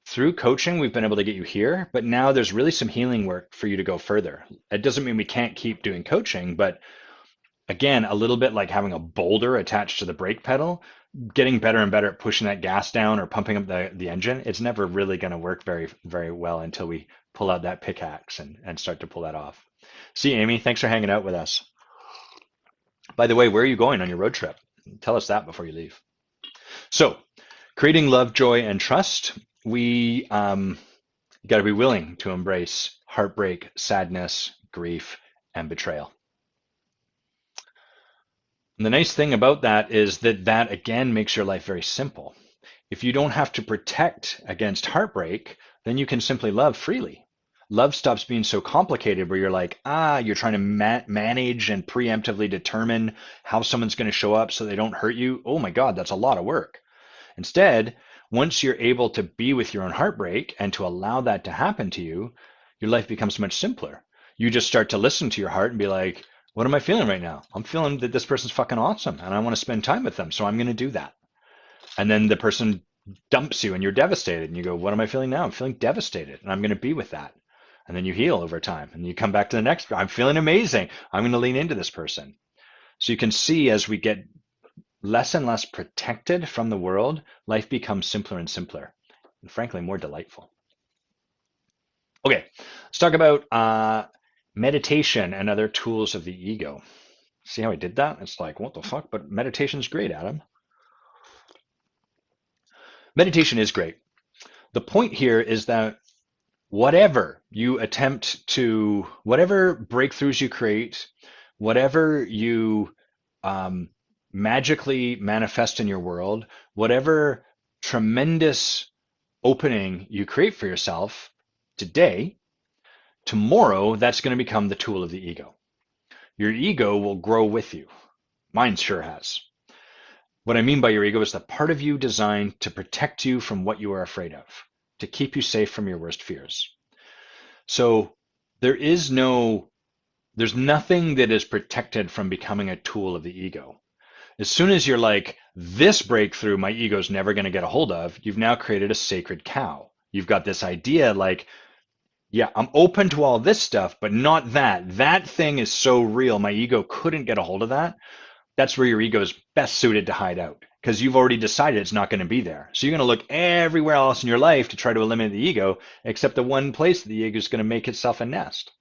through coaching, we've been able to get you here, but now there's really some healing work for you to go further. It doesn't mean we can't keep doing coaching, but again, a little bit like having a boulder attached to the brake pedal, getting better and better at pushing that gas down or pumping up the engine, it's never really going to work very, very well until we pull out that pickaxe and start to pull that off. See, Amy, thanks for hanging out with us. By the way, where are you going on your road trip? Tell us that before you leave. So, creating love, joy, and trust, we got to be willing to embrace heartbreak, sadness, grief, and betrayal. And the nice thing about that is that again makes your life very simple. If you don't have to protect against heartbreak, then you can simply love freely. Love stops being so complicated where you're like, you're trying to manage and preemptively determine how someone's going to show up so they don't hurt you. Oh my God, that's a lot of work. Instead, once you're able to be with your own heartbreak and to allow that to happen to you, your life becomes much simpler. You just start to listen to your heart and be like, what am I feeling right now? I'm feeling that this person's fucking awesome and I want to spend time with them, so I'm going to do that. And then the person dumps you and you're devastated and you go, what am I feeling now? I'm feeling devastated and I'm going to be with that. And then you heal over time and you come back to the next, I'm feeling amazing. I'm going to lean into this person. So you can see as we get less and less protected from the world, life becomes simpler and simpler, and frankly, more delightful. Okay, let's talk about meditation and other tools of the ego. See how I did that? It's like, what the fuck? But meditation's great, Adam. Meditation is great. The point here is that whatever breakthroughs you create, whatever you magically manifest in your world, whatever tremendous opening you create for yourself today, tomorrow that's going to become the tool of the ego. Your ego will grow with you. Mine sure has. What I mean by your ego is the part of you designed to protect you from what you are afraid of, to keep you safe from your worst fears. So there's nothing that is protected from becoming a tool of the ego. As soon as you're like, this breakthrough my ego's never going to get a hold of, you've now created a sacred cow. You've got this idea like, yeah, I'm open to all this stuff, but not that. That thing is so real, my ego couldn't get a hold of that. That's where your ego is best suited to hide out because you've already decided it's not going to be there. So you're going to look everywhere else in your life to try to eliminate the ego, except the one place that the ego is going to make itself a nest.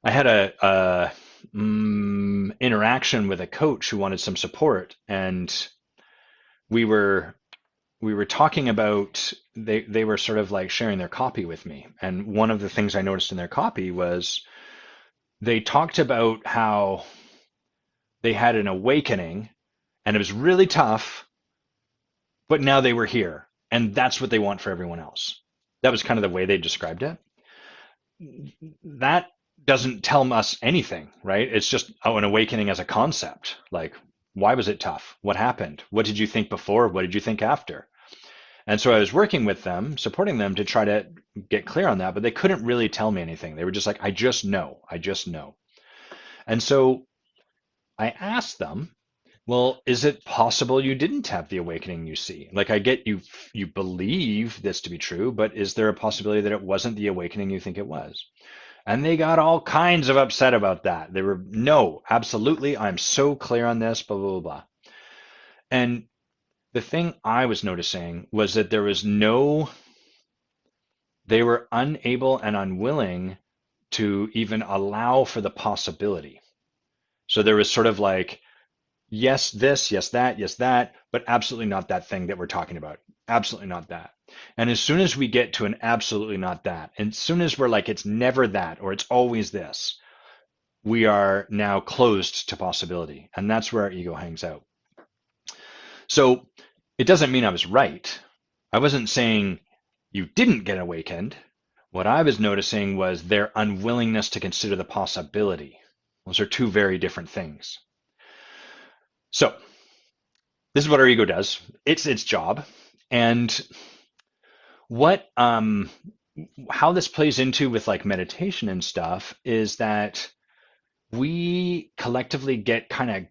I had a interaction with a coach who wanted some support, and we were talking about they were sort of like sharing their copy with me. And one of the things I noticed in their copy was they talked about how they had an awakening and it was really tough, but now they were here. And that's what they want for everyone else. That was kind of the way they described it. That doesn't tell us anything, right? It's just an awakening as a concept. Like, why was it tough? What happened? What did you think before? What did you think after? And so I was working with them, supporting them to try to get clear on that, but they couldn't really tell me anything. They were just like, I just know. And so I asked them, Well, is it possible you didn't have the awakening you see? Like, I get you believe this to be true, but is there a possibility that it wasn't the awakening you think it was? And they got all kinds of upset about that. They were, no, absolutely, I'm so clear on this, blah, blah, blah, blah. And the thing I was noticing was that there was no, they were unable and unwilling to even allow for the possibility. So there was sort of like, yes, this, yes, that, but absolutely not that thing that we're talking about. Absolutely not that. And as soon as we get to an absolutely not that, and as soon as we're like, it's never that, or it's always this, we are now closed to possibility. And that's where our ego hangs out. So it doesn't mean I was right. I wasn't saying you didn't get awakened. What I was noticing was their unwillingness to consider the possibility. Those are two very different things. So this is what our ego does. It's its job. And what how this plays into with like meditation and stuff is that we collectively get kind of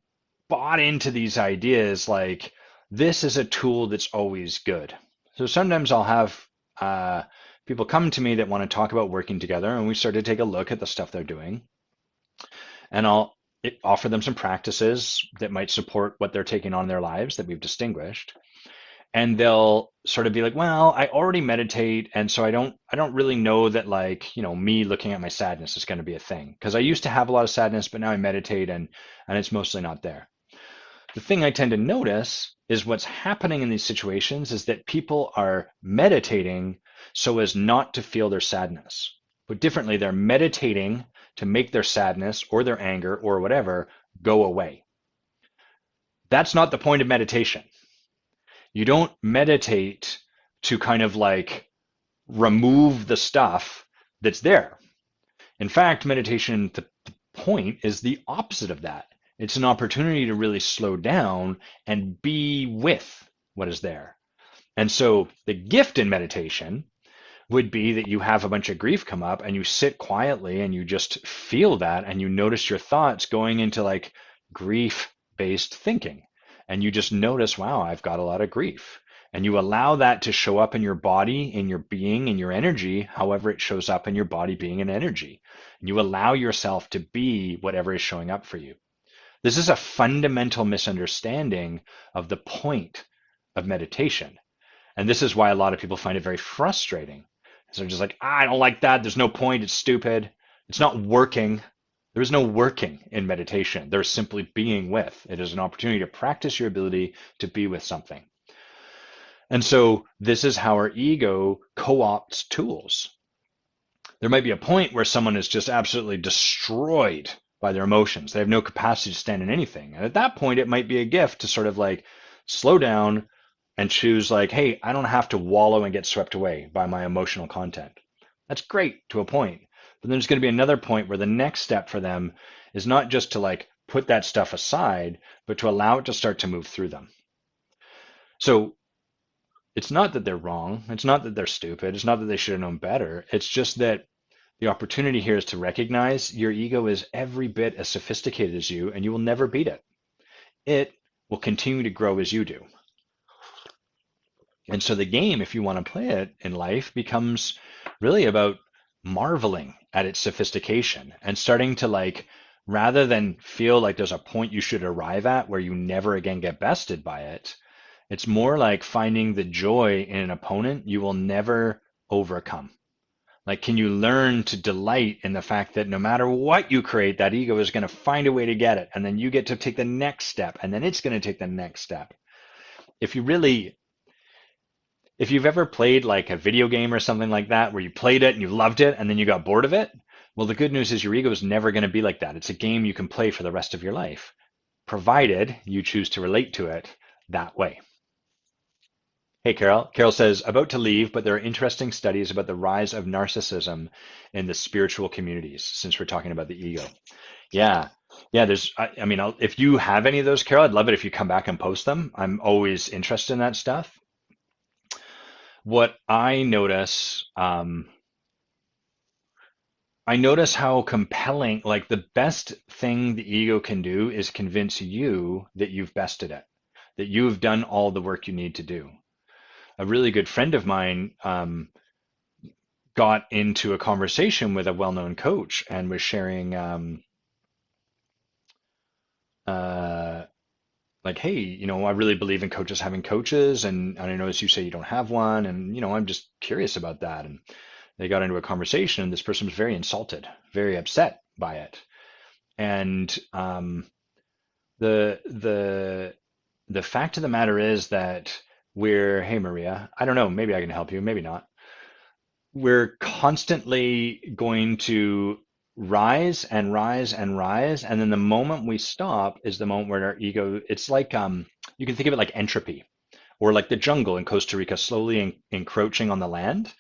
bought into these ideas like this is a tool that's always good. So sometimes I'll have people come to me that want to talk about working together, and we start to take a look at the stuff they're doing, and I'll offer them some practices that might support what they're taking on in their lives that we've distinguished. And they'll sort of be like, well, I already meditate, and so I don't really know that, like, me looking at my sadness is going to be a thing, because I used to have a lot of sadness, but now I meditate, and it's mostly not there. The thing I tend to notice is what's happening in these situations is that people are meditating so as not to feel their sadness. But differently, they're meditating to make their sadness or their anger or whatever go away. That's not the point of meditation. You don't meditate to kind of like remove the stuff that's there. In fact, meditation, the point is the opposite of that. It's an opportunity to really slow down and be with what is there. And so the gift in meditation would be that you have a bunch of grief come up and you sit quietly and you just feel that and you notice your thoughts going into like grief based thinking. And you just notice, wow, I've got a lot of grief. And you allow that to show up in your body, in your being, in your energy, however it shows up in your body, being, and energy. And you allow yourself to be whatever is showing up for you. This is a fundamental misunderstanding of the point of meditation. And this is why a lot of people find it very frustrating. So they're just like, I don't like that. There's no point. It's stupid. It's not working. There is no working in meditation. There's simply being with. It is an opportunity to practice your ability to be with something. And so this is how our ego co-opts tools. There might be a point where someone is just absolutely destroyed by their emotions. They have no capacity to stand in anything. And at that point, it might be a gift to sort of like slow down and choose like, hey, I don't have to wallow and get swept away by my emotional content. That's great to a point. But then there's going to be another point where the next step for them is not just to like put that stuff aside, but to allow it to start to move through them. So it's not that they're wrong. It's not that they're stupid. It's not that they should have known better. It's just that the opportunity here is to recognize your ego is every bit as sophisticated as you, and you will never beat it. It will continue to grow as you do. And so the game, if you want to play it in life, becomes really about marveling at its sophistication and starting to like, rather than feel like there's a point you should arrive at where you never again get bested by it, it's more like finding the joy in an opponent you will never overcome. Like, can you learn to delight in the fact that no matter what you create, that ego is going to find a way to get it. And then you get to take the next step, and then it's going to take the next step. If you really, if you've ever played like a video game or something like that, where you played it and you loved it, and then you got bored of it, well, the good news is your ego is never going to be like that. It's a game you can play for the rest of your life, provided you choose to relate to it that way. Hey, Carol. Carol says, about to leave, but there are interesting studies about the rise of narcissism in the spiritual communities, since we're talking about the ego. Yeah. Yeah, I mean, if you have any of those, Carol, I'd love it if you come back and post them. I'm always interested in that stuff. What I notice, I notice how compelling, like the best thing the ego can do is convince you that you've bested it, that you've done all the work you need to do. A really good friend of mine got into a conversation with a well-known coach and was sharing uh, like, hey, I really believe in coaches having coaches, and I notice you say you don't have one, and I'm just curious about that. And they got into a conversation, and this person was very insulted, very upset by it. And the the the fact of the matter is that hey Maria, I don't know, maybe I can help you, maybe not. We're constantly going to rise and rise and rise, and then the moment we stop is the moment where our ego, it's like you can think of it like entropy, or like the jungle in Costa Rica slowly encroaching on the land.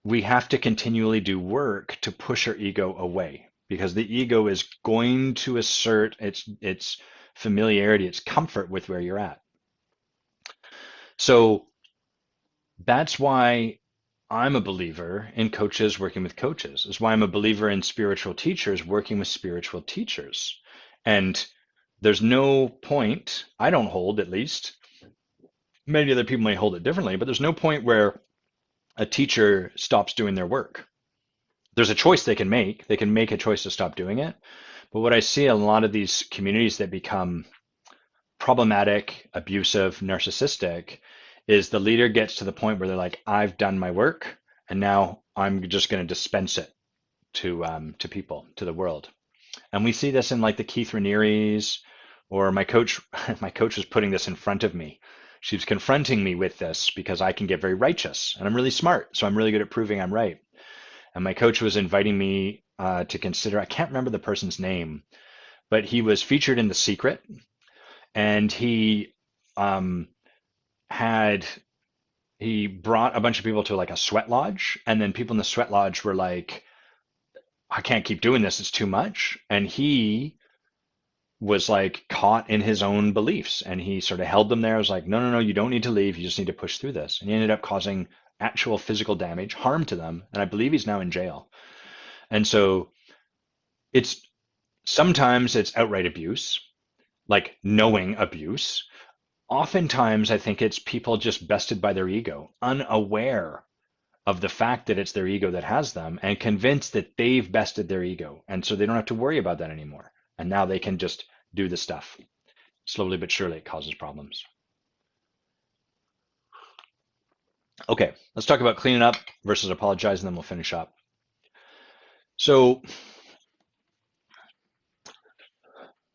We have to continually do work to push our ego away, because the ego is going to assert its familiarity, its comfort with where you're at. So that's why I'm a believer in coaches working with coaches. Is why I'm a believer in spiritual teachers working with spiritual teachers. And there's no point, I don't hold at least, many other people may hold it differently, but there's no point where a teacher stops doing their work. There's a choice they can make. They can make a choice to stop doing it. But what I see in a lot of these communities that become problematic, abusive, narcissistic is the leader gets to the point where they're like, I've done my work, and now I'm just going to dispense it to people, to the world. And we see this in like the Keith Ranieris, or my coach. My coach was putting this in front of me. She was confronting me with this because I can get very righteous, and I'm really smart, so I'm really good at proving I'm right. And my coach was inviting me to consider. I can't remember the person's name, but he was featured in The Secret, and um, had he brought a bunch of people to like a sweat lodge, and then people in the sweat lodge were like, I can't keep doing this, it's too much. And he was like caught in his own beliefs, and he sort of held them there. I was like, no, no, no, you don't need to leave, you just need to push through this. And he ended up causing actual physical damage, harm to them, and I believe he's now in jail. And so it's sometimes it's outright abuse, like knowing abuse. Oftentimes, I think it's people just bested by their ego, unaware of the fact that it's their ego that has them, and convinced that they've bested their ego. And so they don't have to worry about that anymore. And now they can just do the stuff. Slowly but surely, it causes problems. Okay, let's talk about cleaning up versus apologizing, then we'll finish up. So,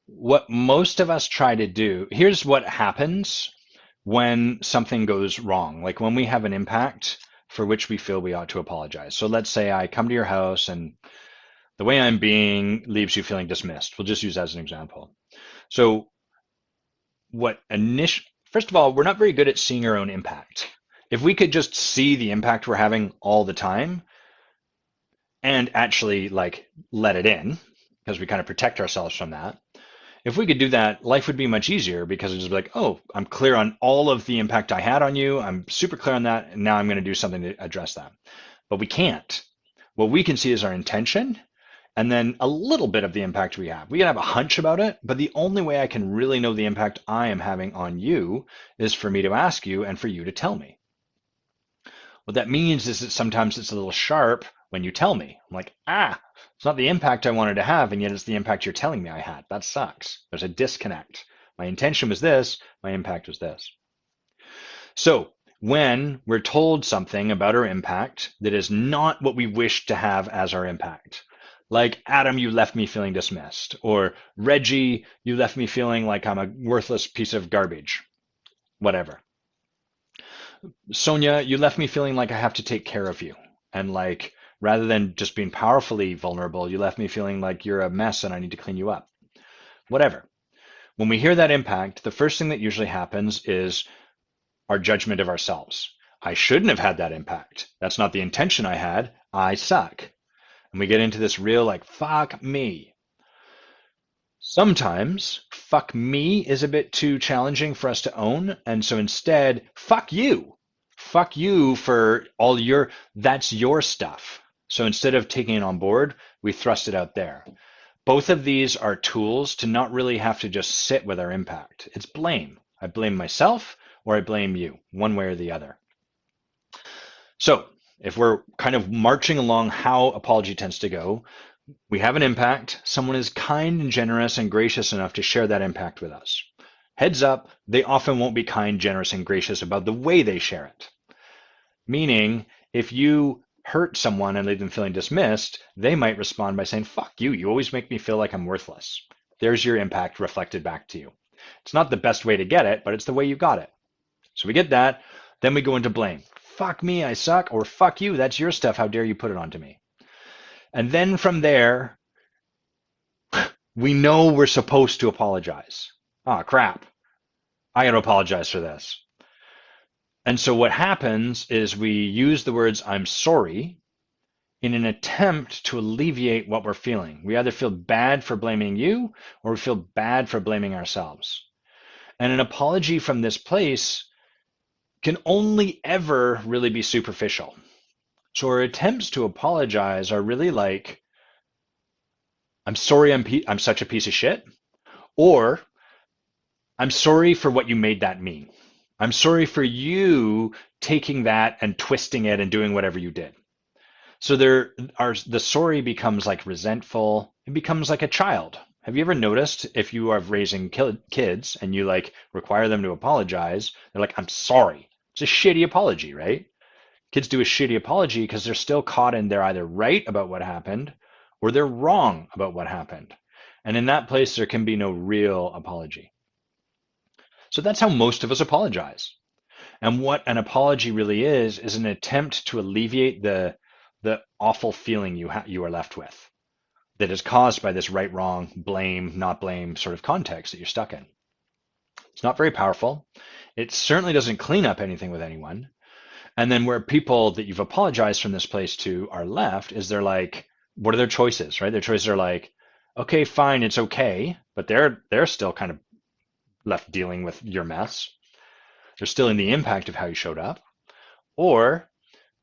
what most of us try to do, here's what happens when something goes wrong, like when we have an impact for which we feel we ought to apologize. So let's say I come to your house and the way I'm being leaves you feeling dismissed. We'll just use that as an example. So first of all, we're not very good at seeing our own impact. If we could just see the impact we're having all the time and actually like let it in, because we kind of protect ourselves from that. If we could do that, life would be much easier, because it's just like, oh, I'm clear on all of the impact I had on you. I'm super clear on that. And now I'm going to do something to address that. But we can't. What we can see is our intention, and then a little bit of the impact we have. We can have a hunch about it, but the only way I can really know the impact I am having on you is for me to ask you and for you to tell me. What that means is that sometimes it's a little sharp when you tell me. I'm like, it's not the impact I wanted to have, and yet it's the impact you're telling me I had. That sucks. There's a disconnect. My intention was this, my impact was this. So when we're told something about our impact that is not what we wish to have as our impact, like, Adam, you left me feeling dismissed, or Reggie, you left me feeling like I'm a worthless piece of garbage, whatever. Sonia, you left me feeling like I have to take care of you. And like, rather than just being powerfully vulnerable, you left me feeling like you're a mess and I need to clean you up. Whatever. When we hear that impact, the first thing that usually happens is our judgment of ourselves. I shouldn't have had that impact. That's not the intention I had. I suck. And we get into this real like, fuck me. Sometimes fuck me is a bit too challenging for us to own. And so instead, fuck you. Fuck you for all that's your stuff. So instead of taking it on board, we thrust it out there. Both of these are tools to not really have to just sit with our impact. It's blame. I blame myself or I blame you, one way or the other. So if we're kind of marching along how apology tends to go, we have an impact. Someone is kind and generous and gracious enough to share that impact with us. Heads up, they often won't be kind, generous, and gracious about the way they share it. Meaning, if you hurt someone and leave them feeling dismissed, they might respond by saying, fuck you, you always make me feel like I'm worthless. There's your impact reflected back to you. It's not the best way to get it, but it's the way you got it. So we get that, then we go into blame. Fuck me, I suck, or fuck you, that's your stuff, how dare you put it onto me. And then from there, we know we're supposed to apologize. Oh, crap. I got to apologize for this. And so what happens is we use the words, I'm sorry, in an attempt to alleviate what we're feeling. We either feel bad for blaming you or we feel bad for blaming ourselves. And an apology from this place can only ever really be superficial. So our attempts to apologize are really like, I'm sorry I'm such a piece of shit, or I'm sorry for what you made that mean. I'm sorry for you taking that and twisting it and doing whatever you did. So the sorry becomes like resentful. It becomes like a child. Have you ever noticed if you are raising kids and you like require them to apologize, they're like, I'm sorry. It's a shitty apology, right? Kids do a shitty apology because they're still caught in they're either right about what happened or they're wrong about what happened. And in that place, there can be no real apology. So that's how most of us apologize. And what an apology really is an attempt to alleviate the awful feeling you are left with that is caused by this right, wrong, blame, not blame sort of context that you're stuck in. It's not very powerful. It certainly doesn't clean up anything with anyone. And then where people that you've apologized from this place to are left is they're like, what are their choices, right? Their choices are like, okay, fine, it's okay, but they're still kind of left dealing with your mess. They're still in the impact of how you showed up. Or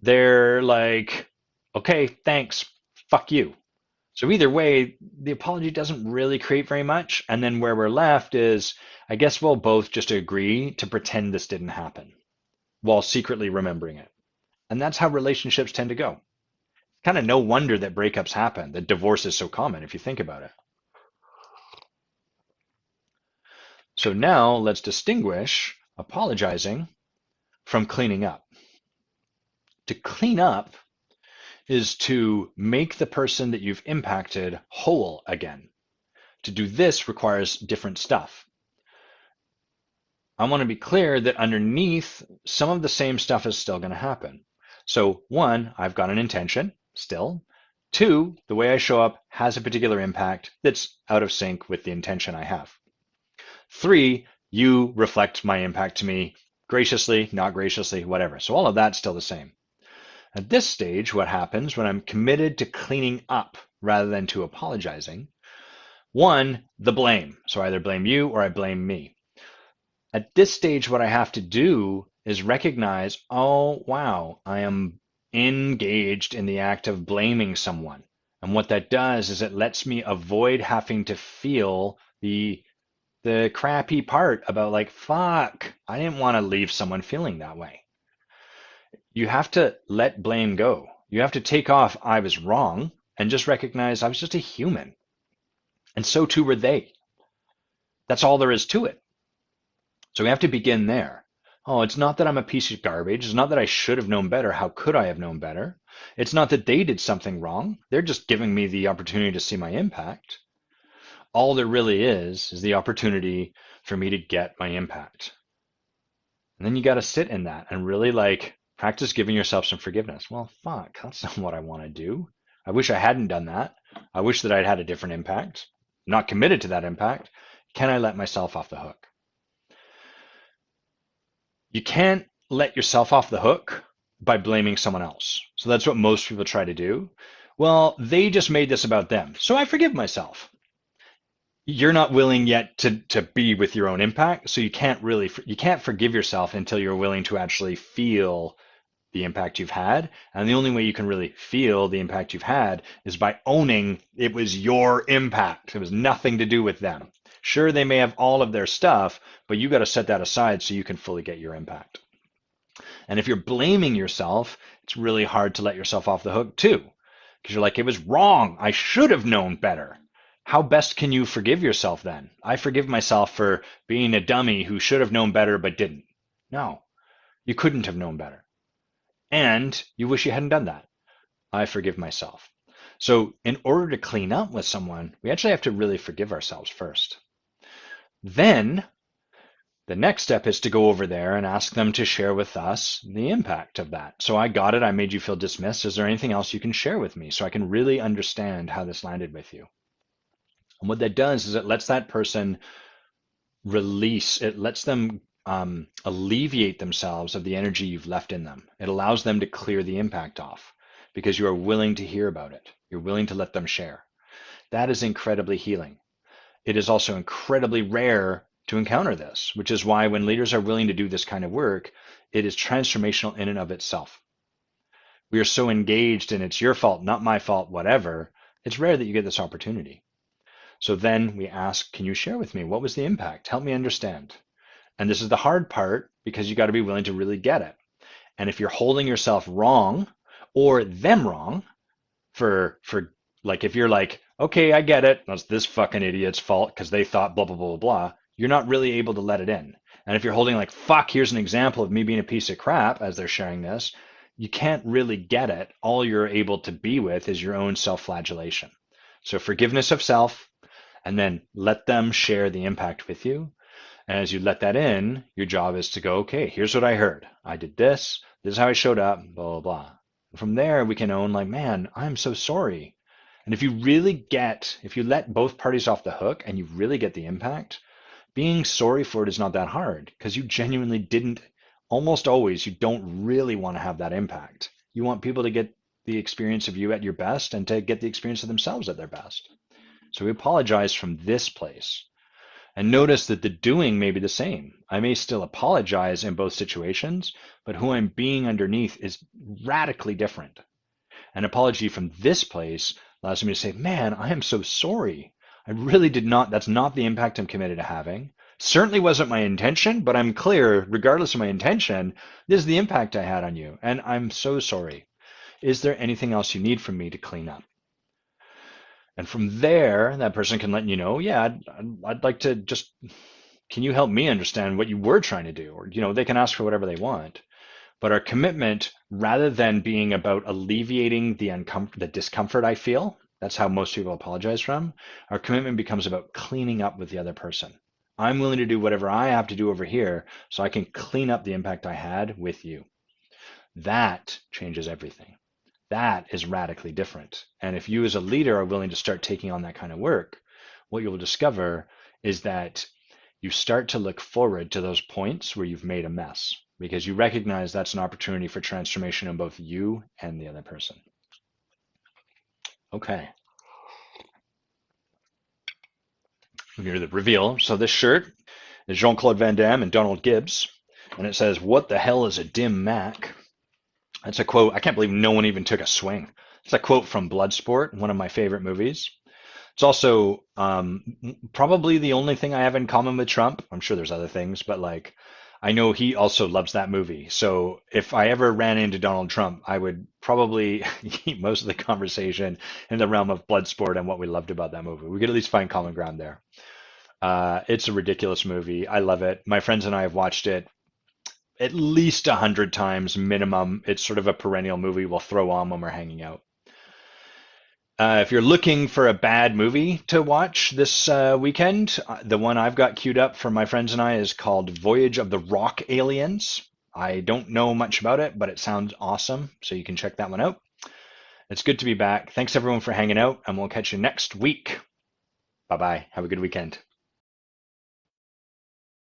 they're like, okay, thanks, fuck you. So either way, the apology doesn't really create very much. And then where we're left is, I guess we'll both just agree to pretend this didn't happen while secretly remembering it. And that's how relationships tend to go. Kind of no wonder that breakups happen, that divorce is so common if you think about it. So now let's distinguish apologizing from cleaning up. To clean up is to make the person that you've impacted whole again. To do this requires different stuff. I want to be clear that underneath, some of the same stuff is still going to happen. So one, I've got an intention still. Two, the way I show up has a particular impact that's out of sync with the intention I have. Three, you reflect my impact to me graciously, not graciously, whatever. So all of that's still the same. At this stage, what happens when I'm committed to cleaning up rather than to apologizing? One, the blame. So I either blame you or I blame me. At this stage, what I have to do is recognize, oh, wow, I am engaged in the act of blaming someone. And what that does is it lets me avoid having to feel the crappy part about like, fuck, I didn't want to leave someone feeling that way. You have to let blame go. You have to take off, I was wrong, and just recognize I was just a human. And so too were they. That's all there is to it. So we have to begin there. Oh, it's not that I'm a piece of garbage. It's not that I should have known better. How could I have known better? It's not that they did something wrong. They're just giving me the opportunity to see my impact. All there really is the opportunity for me to get my impact. And then you got to sit in that and really like practice giving yourself some forgiveness. Well, fuck, that's not what I want to do. I wish I hadn't done that. I wish that I'd had a different impact. I'm not committed to that impact. Can I let myself off the hook? You can't let yourself off the hook by blaming someone else. So that's what most people try to do. Well, they just made this about them, so I forgive myself. You're not willing yet to be with your own impact, so you can't forgive yourself until you're willing to actually feel the impact you've had. And the only way you can really feel the impact you've had is by owning it was your impact. It was nothing to do with them. Sure, they may have all of their stuff, but you got to set that aside so you can fully get your impact. And if you're blaming yourself, it's really hard to let yourself off the hook too, because you're like, it was wrong. I should have known better. How best can you forgive yourself then? I forgive myself for being a dummy who should have known better but didn't. No, you couldn't have known better. And you wish you hadn't done that. I forgive myself. So in order to clean up with someone, we actually have to really forgive ourselves first. Then the next step is to go over there and ask them to share with us the impact of that. So I got it. I made you feel dismissed. Is there anything else you can share with me so I can really understand how this landed with you? And what that does is it lets that person release, it lets them alleviate themselves of the energy you've left in them. It allows them to clear the impact off because you are willing to hear about it. You're willing to let them share. That is incredibly healing. It is also incredibly rare to encounter this, which is why when leaders are willing to do this kind of work, it is transformational in and of itself. We are so engaged in it's your fault, not my fault, whatever. It's rare that you get this opportunity. So then we ask, can you share with me? What was the impact? Help me understand. And this is the hard part because you got to be willing to really get it. And if you're holding yourself wrong or them wrong for like if you're like, okay, I get it, that's this fucking idiot's fault because they thought blah blah blah blah blah, you're not really able to let it in. And if you're holding like, fuck, here's an example of me being a piece of crap as they're sharing this, you can't really get it. All you're able to be with is your own self-flagellation. So forgiveness of self, and then let them share the impact with you. And as you let that in, your job is to go, okay, here's what I heard. I did this. This is how I showed up, blah, blah, blah. And from there, we can own like, man, I'm so sorry. And if you let both parties off the hook and you really get the impact, being sorry for it is not that hard because you genuinely didn't, almost always, you don't really want to have that impact. You want people to get the experience of you at your best and to get the experience of themselves at their best. So we apologize from this place. And notice that the doing may be the same. I may still apologize in both situations, but who I'm being underneath is radically different. An apology from this place allows me to say, man, I am so sorry. I really did not, that's not the impact I'm committed to having. Certainly wasn't my intention, but I'm clear, regardless of my intention, this is the impact I had on you, and I'm so sorry. Is there anything else you need from me to clean up? And from there, that person can let you know, yeah, I'd like to just, can you help me understand what you were trying to do? Or, they can ask for whatever they want. But our commitment, rather than being about alleviating the discomfort I feel, that's how most people apologize from, our commitment becomes about cleaning up with the other person. I'm willing to do whatever I have to do over here so I can clean up the impact I had with you. That changes everything. That is radically different. And if you as a leader are willing to start taking on that kind of work, what you will discover is that you start to look forward to those points where you've made a mess because you recognize that's an opportunity for transformation in both you and the other person. Okay. We're going to do the reveal. So this shirt is Jean-Claude Van Damme and Donald Gibbs, and it says, "What the hell is a dim Mac?" That's a quote. I can't believe no one even took a swing. It's a quote from Bloodsport, one of my favorite movies. It's also probably the only thing I have in common with Trump. I'm sure there's other things, but like I know he also loves that movie. So if I ever ran into Donald Trump, I would probably keep most of the conversation in the realm of Bloodsport and what we loved about that movie. We could at least find common ground there. It's a ridiculous movie. I love it. My friends and I have watched it at least 100 times minimum. It's sort of a perennial movie we'll throw on when we're hanging out. If you're looking for a bad movie to watch this weekend, the one I've got queued up for my friends and I is called Voyage of the Rock Aliens. I don't know much about it, but it sounds awesome, so you can check that one out. It's good to be back. Thanks everyone for hanging out, and we'll catch you next week. Bye-bye. Have a good weekend.